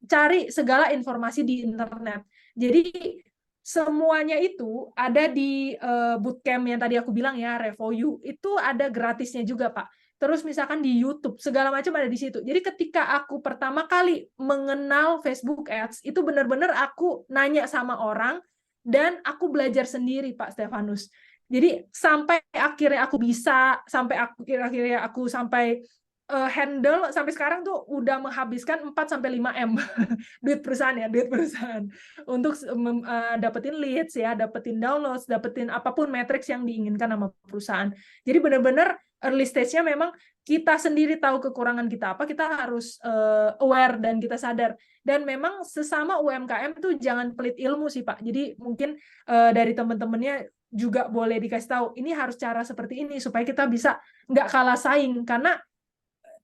cari segala informasi di internet. Jadi semuanya itu ada di bootcamp yang tadi aku bilang ya, Revoyu. Itu ada gratisnya juga, Pak. Terus misalkan di YouTube, segala macam ada di situ. Jadi ketika aku pertama kali mengenal Facebook Ads, itu benar-benar aku nanya sama orang dan aku belajar sendiri, Pak Stefanus. Jadi sampai akhirnya aku bisa, sampai akhirnya aku sampai handle sampai sekarang tuh udah menghabiskan 4 sampai 5 M duit perusahaan ya, duit perusahaan untuk dapetin leads ya, dapetin downloads, dapetin apapun matrix yang diinginkan sama perusahaan. Jadi benar-benar early stage-nya memang kita sendiri tahu kekurangan kita apa, kita harus aware dan kita sadar. Dan memang sesama UMKM tuh jangan pelit ilmu sih Pak. Jadi mungkin dari teman-temannya juga boleh dikasih tahu ini harus cara seperti ini supaya kita bisa nggak kalah saing karena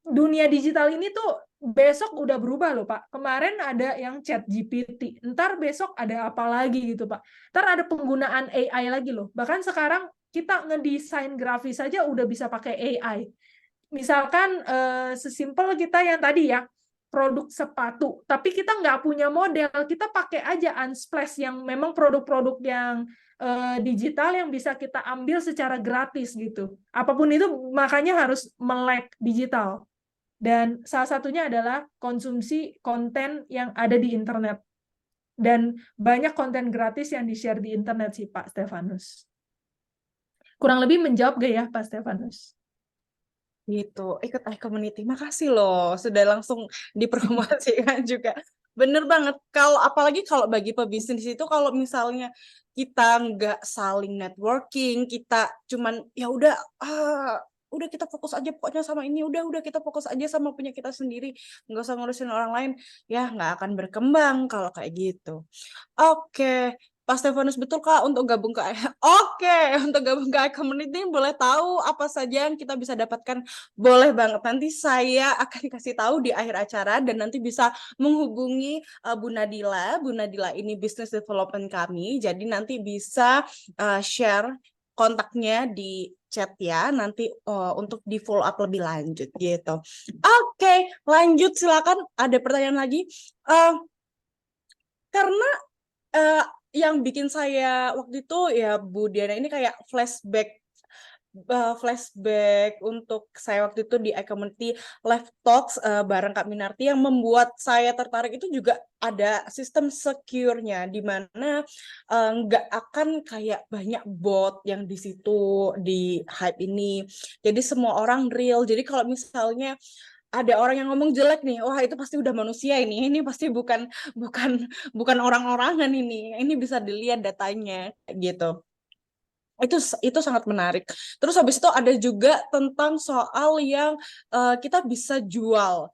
dunia digital ini tuh besok udah berubah loh Pak. Kemarin ada yang chat GPT, ntar besok ada apa lagi gitu Pak. Ntar ada penggunaan AI lagi loh. Bahkan sekarang kita ngedesain grafis saja udah bisa pakai AI. Misalkan sesimpel kita yang tadi ya, produk sepatu, tapi kita nggak punya model, kita pakai aja Unsplash yang memang produk-produk yang digital yang bisa kita ambil secara gratis gitu. Apapun itu makanya harus melek digital. Dan salah satunya adalah konsumsi konten yang ada di internet. Dan banyak konten gratis yang di-share di internet sih Pak Stefanus. Kurang lebih menjawab gak ya Pak Stefanus? Gitu, ikut iCommunity. Makasih loh, sudah langsung dipromosikan juga. Bener banget, apalagi kalau bagi pebisnis itu kalau misalnya kita nggak saling networking, kita cuman ya udah kita fokus aja pokoknya sama ini, udah kita fokus aja sama punya kita sendiri, nggak usah ngurusin orang lain, ya nggak akan berkembang kalau kayak gitu. Oke, Pak Stefanus, betul Kak untuk gabung ke Oke, untuk gabung ke iCommunity boleh tahu apa saja yang kita bisa dapatkan? Boleh banget. Nanti saya akan kasih tahu di akhir acara dan nanti bisa menghubungi Bu Nadila. Bu Nadila ini business development kami. Jadi nanti bisa share kontaknya di chat ya. Nanti untuk di follow up lebih lanjut gitu. Oke, lanjut silakan. Ada pertanyaan lagi? Karena yang bikin saya waktu itu ya Bu Diana ini kayak flashback untuk saya waktu itu di iCommunity Live Talks bareng Kak Minarti yang membuat saya tertarik itu juga ada sistem secure-nya di mana nggak akan kayak banyak bot yang di situ di Hype ini. Jadi semua orang real. Jadi kalau misalnya ada orang yang ngomong jelek nih, wah itu pasti udah manusia ini pasti bukan orang-orangan ini bisa dilihat datanya gitu. Itu sangat menarik. Terus habis itu ada juga tentang soal yang kita bisa jual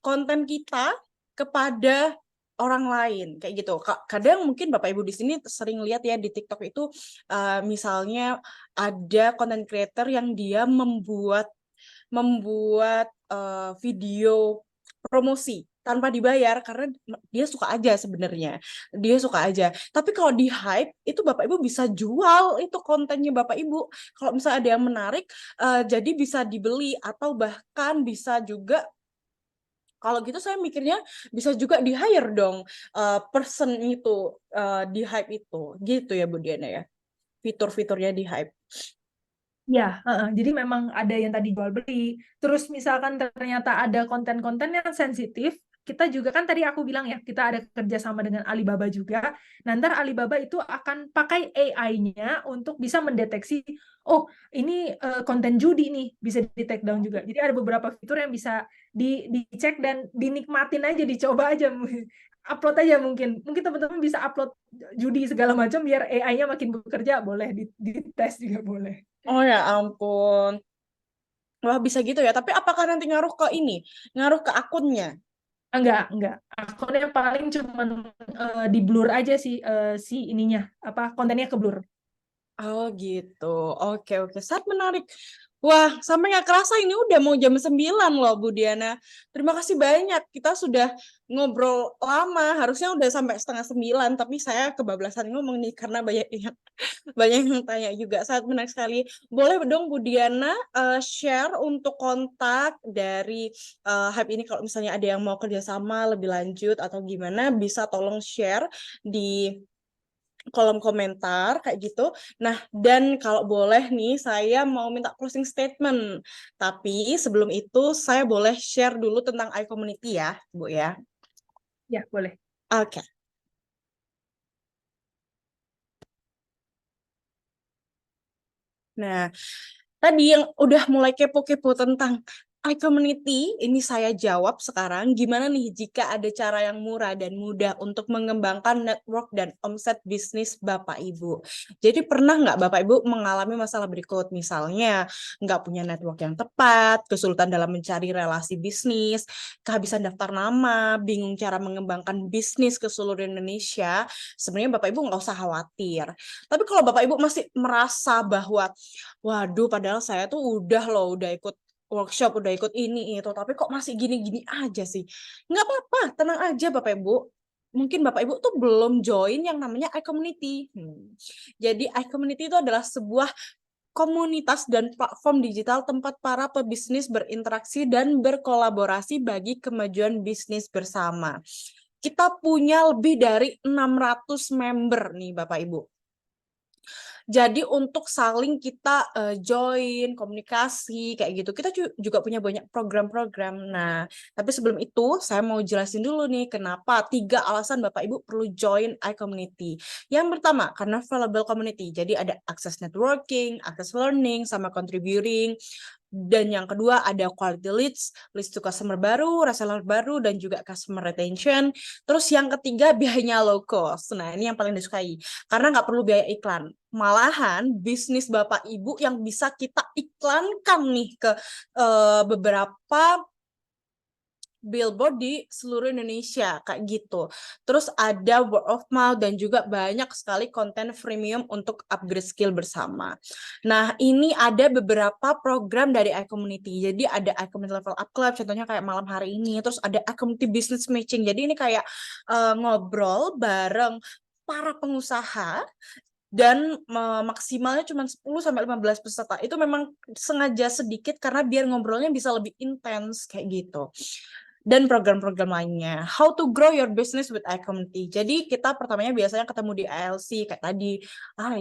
konten kita kepada orang lain kayak gitu. Kadang mungkin Bapak Ibu di sini sering lihat ya di TikTok itu misalnya ada content creator yang dia membuat video promosi tanpa dibayar karena dia suka aja sebenarnya. Dia suka aja. Tapi kalau di Hype itu Bapak Ibu bisa jual itu kontennya Bapak Ibu. Kalau misalnya ada yang menarik, jadi bisa dibeli atau bahkan bisa juga kalau gitu saya mikirnya bisa juga di hire dong person itu di Hype itu. Gitu ya Bu Diana ya. Fitur-fiturnya di Hype. Ya, jadi memang ada yang tadi jual beli. Terus misalkan ternyata ada konten-konten yang sensitif, kita juga kan tadi aku bilang ya, kita ada kerjasama dengan Alibaba juga. Nah, ntar Alibaba itu akan pakai AI-nya untuk bisa mendeteksi, oh ini konten judi nih, bisa di take down juga. Jadi ada beberapa fitur yang bisa dicek dan dinikmatin aja, dicoba aja. Upload aja mungkin teman-teman bisa upload judi segala macam biar AI-nya makin bekerja, boleh dites juga boleh. Oh ya ampun. Wah bisa gitu ya. Tapi apakah nanti ngaruh ke ini? Ngaruh ke akunnya? Enggak. Akunnya paling cuman di blur aja sih si ininya, kontennya ke blur. Oh gitu. Oke. Sangat menarik. Wah, sampai nggak kerasa ini udah mau jam 9 loh Bu Diana. Terima kasih banyak. Kita sudah ngobrol lama. Harusnya udah sampai setengah 9. Tapi saya kebablasan ngomong nih karena banyak yang tanya juga. Sangat menarik sekali. Boleh dong Bu Diana share untuk kontak dari Hype ini kalau misalnya ada yang mau kerjasama lebih lanjut atau gimana, bisa tolong share di kolom komentar kayak gitu. Nah, dan kalau boleh nih saya mau minta closing statement. Tapi sebelum itu saya boleh share dulu tentang iCommunity ya, Bu ya. Ya, boleh. Oke. Nah, tadi yang udah mulai kepo-kepo tentang iCommunity, ini saya jawab sekarang. Gimana nih jika ada cara yang murah dan mudah untuk mengembangkan network dan omset bisnis Bapak Ibu? Jadi pernah nggak Bapak Ibu mengalami masalah berikut? Misalnya nggak punya network yang tepat, kesulitan dalam mencari relasi bisnis, kehabisan daftar nama, bingung cara mengembangkan bisnis ke seluruh Indonesia. Sebenarnya Bapak Ibu nggak usah khawatir. Tapi kalau Bapak Ibu masih merasa bahwa waduh, padahal saya tuh udah ikut workshop, udah ikut ini itu, tapi kok masih gini-gini aja sih. Nggak apa-apa, tenang aja Bapak Ibu. Mungkin Bapak Ibu tuh belum join yang namanya iCommunity. Jadi iCommunity itu adalah sebuah komunitas dan platform digital tempat para pebisnis berinteraksi dan berkolaborasi bagi kemajuan bisnis bersama. Kita punya lebih dari 600 member nih Bapak Ibu. Jadi untuk saling kita join, komunikasi, kayak gitu. Kita juga punya banyak program-program. Nah, tapi sebelum itu saya mau jelasin dulu nih kenapa 3 alasan Bapak Ibu perlu join iCommunity. Yang pertama, karena valuable community. Jadi ada akses networking, akses learning, sama contributing. Dan yang kedua ada quality leads, list to customer baru, reseller baru, dan juga customer retention. Terus yang ketiga biayanya low cost. Nah ini yang paling disukai, karena nggak perlu biaya iklan. Malahan bisnis Bapak Ibu yang bisa kita iklankan nih ke beberapa billboard di seluruh Indonesia kayak gitu. Terus ada word of mouth dan juga banyak sekali konten freemium untuk upgrade skill bersama. Nah, ini ada beberapa program dari iCommunity. Jadi ada iCommunity Level Up Club, contohnya kayak malam hari ini. Terus ada iCommunity Business Matching. Jadi ini kayak ngobrol bareng para pengusaha dan maksimalnya cuma 10-15 peserta. Itu memang sengaja sedikit karena biar ngobrolnya bisa lebih intens kayak gitu. Dan program-program lainnya. How to grow your business with iCommunity. Jadi kita pertamanya biasanya ketemu di ILC kayak tadi.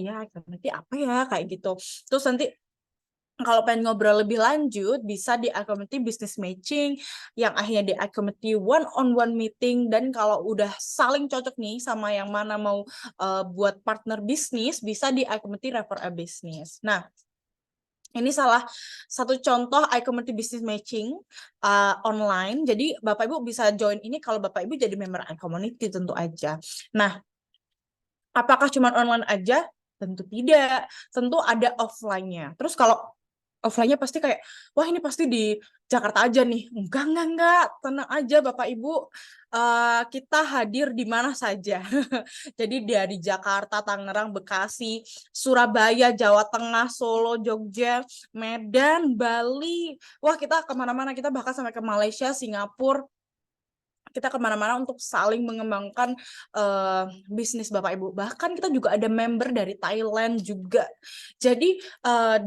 Ya iCommunity apa ya kayak gitu. Terus nanti kalau pengen ngobrol lebih lanjut bisa di iCommunity Business Matching yang akhirnya di iCommunity one-on-one meeting. Dan kalau udah saling cocok nih sama yang mana mau buat partner bisnis bisa di iCommunity Refer a Business. Nah, ini salah satu contoh iCommunity Business Matching online. Jadi Bapak Ibu bisa join ini kalau Bapak Ibu jadi member iCommunity tentu aja. Nah, apakah cuma online aja? Tentu tidak. Tentu ada offline-nya. Terus kalau offline-nya pasti kayak, wah ini pasti di Jakarta aja nih. Enggak. Tenang aja Bapak Ibu. Kita hadir di mana saja. Jadi dari Jakarta, Tangerang, Bekasi, Surabaya, Jawa Tengah, Solo, Jogja, Medan, Bali. Wah kita kemana-mana. Kita bahkan sampai ke Malaysia, Singapura, kita kemana-mana untuk saling mengembangkan bisnis Bapak Ibu. Bahkan kita juga ada member dari Thailand juga. Jadi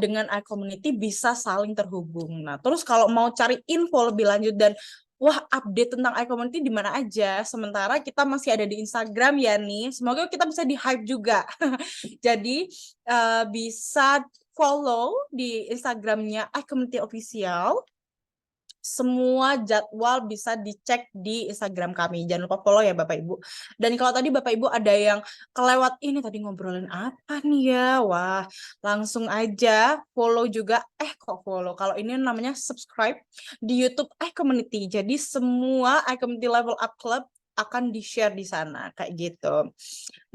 dengan iCommunity bisa saling terhubung. Nah, terus kalau mau cari info lebih lanjut dan wah, update tentang iCommunity di mana aja. Sementara kita masih ada di Instagram ya nih. Semoga kita bisa di hype juga. Jadi bisa follow di Instagramnya iCommunity Official. Semua jadwal bisa dicek di Instagram kami. Jangan lupa follow ya Bapak Ibu. Dan kalau tadi Bapak Ibu ada yang kelewat ini tadi ngobrolin apa nih ya? Wah, langsung aja follow juga. Kok follow? Kalau ini namanya subscribe di YouTube iCommunity. Jadi semua iCommunity Level Up Club akan di-share di sana kayak gitu.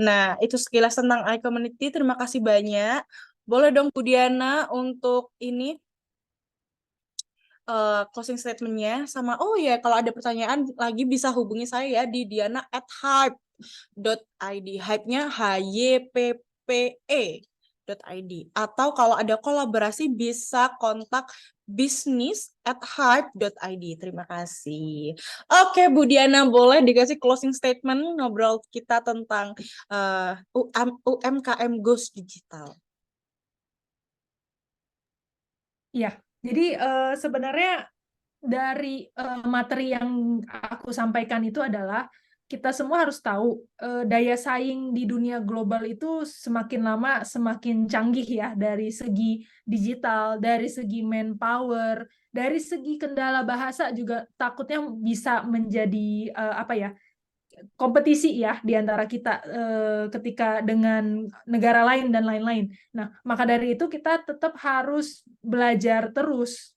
Nah, itu sekilas tentang iCommunity. Terima kasih banyak. Boleh dong Bu Diana untuk ini closing statement-nya sama oh ya kalau ada pertanyaan lagi bisa hubungi saya ya di diana@hype.id. Hype-nya HYPPE.id. Atau kalau ada kolaborasi bisa kontak business@hype.id. Terima kasih. Oke Bu Diana, boleh dikasih closing statement ngobrol kita tentang UMKM Goes Digital. Iya, jadi sebenarnya dari materi yang aku sampaikan itu adalah kita semua harus tahu daya saing di dunia global itu semakin lama semakin canggih ya, dari segi digital, dari segi manpower, dari segi kendala bahasa juga takutnya bisa menjadi apa ya, kompetisi ya di antara kita ketika dengan negara lain dan lain-lain. Nah, maka dari itu kita tetap harus belajar terus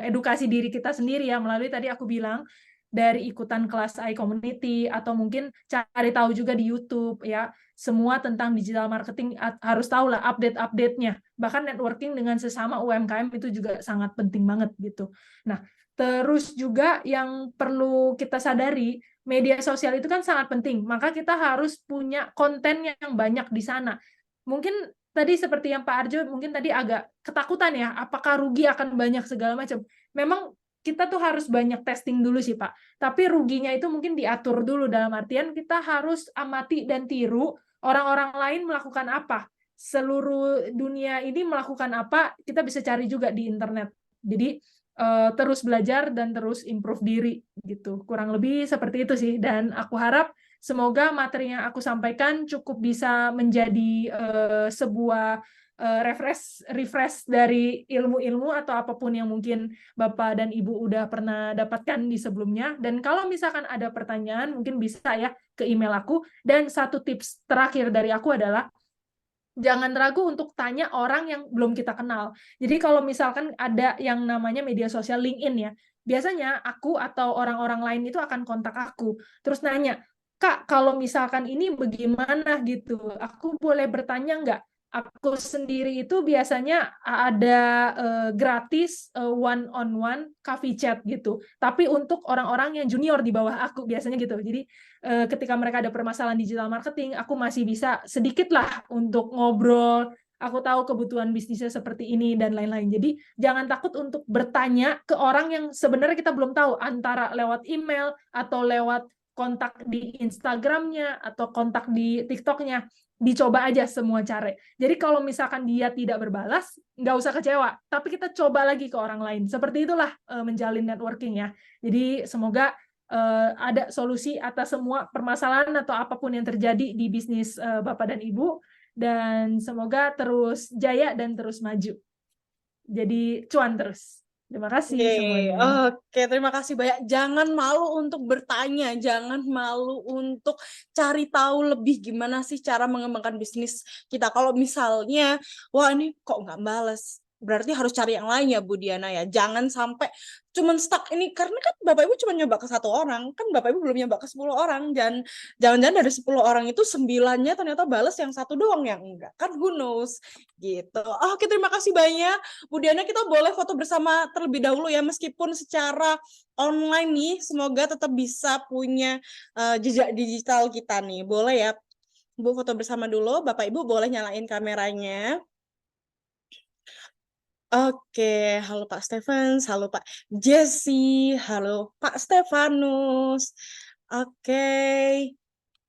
edukasi diri kita sendiri ya, melalui tadi aku bilang dari ikutan kelas iCommunity atau mungkin cari tahu juga di YouTube ya. Semua tentang digital marketing harus tahu lah update-update-nya. Bahkan networking dengan sesama UMKM itu juga sangat penting banget gitu. Nah, terus juga yang perlu kita sadari, media sosial itu kan sangat penting, maka kita harus punya konten yang banyak di sana. Mungkin tadi seperti yang Pak Arjo mungkin tadi agak ketakutan ya, apakah rugi akan banyak segala macam. Memang kita tuh harus banyak testing dulu sih Pak, tapi ruginya itu mungkin diatur dulu, dalam artian kita harus amati dan tiru orang-orang lain melakukan apa. Seluruh dunia ini melakukan apa, kita bisa cari juga di internet. Jadi terus belajar dan terus improve diri gitu. Kurang lebih seperti itu sih, dan aku harap semoga materi yang aku sampaikan cukup bisa menjadi sebuah refresh dari ilmu-ilmu atau apapun yang mungkin Bapak dan Ibu udah pernah dapatkan di sebelumnya. Dan kalau misalkan ada pertanyaan mungkin bisa ya ke email aku. Dan satu tips terakhir dari aku adalah jangan ragu untuk tanya orang yang belum kita kenal. Jadi kalau misalkan ada yang namanya media sosial LinkedIn ya, biasanya aku atau orang-orang lain itu akan kontak aku, terus nanya, Kak, kalau misalkan ini bagaimana gitu, aku boleh bertanya nggak? Aku sendiri itu biasanya ada gratis one-on-one coffee chat gitu, tapi untuk orang-orang yang junior di bawah aku biasanya gitu. Jadi ketika mereka ada permasalahan digital marketing, aku masih bisa sedikit lah untuk ngobrol, aku tahu kebutuhan bisnisnya seperti ini dan lain-lain. Jadi jangan takut untuk bertanya ke orang yang sebenarnya kita belum tahu, antara lewat email atau lewat kontak di Instagramnya atau kontak di TikToknya. Dicoba aja semua cara. Jadi kalau misalkan dia tidak berbalas, nggak usah kecewa, tapi kita coba lagi ke orang lain. Seperti itulah menjalin networking ya. Jadi semoga ada solusi atas semua permasalahan atau apapun yang terjadi di bisnis Bapak dan Ibu, dan semoga terus jaya dan terus maju. Jadi cuan terus. Terima kasih semuanya. Oke, terima kasih banyak. Jangan malu untuk bertanya, jangan malu untuk cari tahu lebih gimana sih cara mengembangkan bisnis kita. Kalau misalnya, wah ini kok nggak balas, berarti harus cari yang lain ya Bu Diana ya. Jangan sampai cuman stuck ini, karena kan Bapak Ibu cuma nyoba ke 1 orang, kan Bapak Ibu belum nyoba ke 10 orang, dan jangan-jangan dari 10 orang itu 9-nya ternyata balas, yang 1 doang yang enggak. Kan who knows gitu. Oke, terima kasih banyak. Bu Diana, kita boleh foto bersama terlebih dahulu ya, meskipun secara online nih, semoga tetap bisa punya jejak digital kita nih. Boleh ya, Bu, foto bersama dulu. Bapak Ibu boleh nyalain kameranya. Oke, halo Pak Stevens, halo Pak Jesse, halo Pak Stefanus. Oke.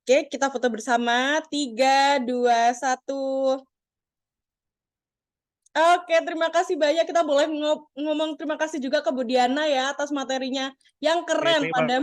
Oke, kita foto bersama. 3, 2, 1. Oke, terima kasih banyak. Kita boleh ngomong terima kasih juga ke Bu Diana ya atas materinya yang keren Terima pada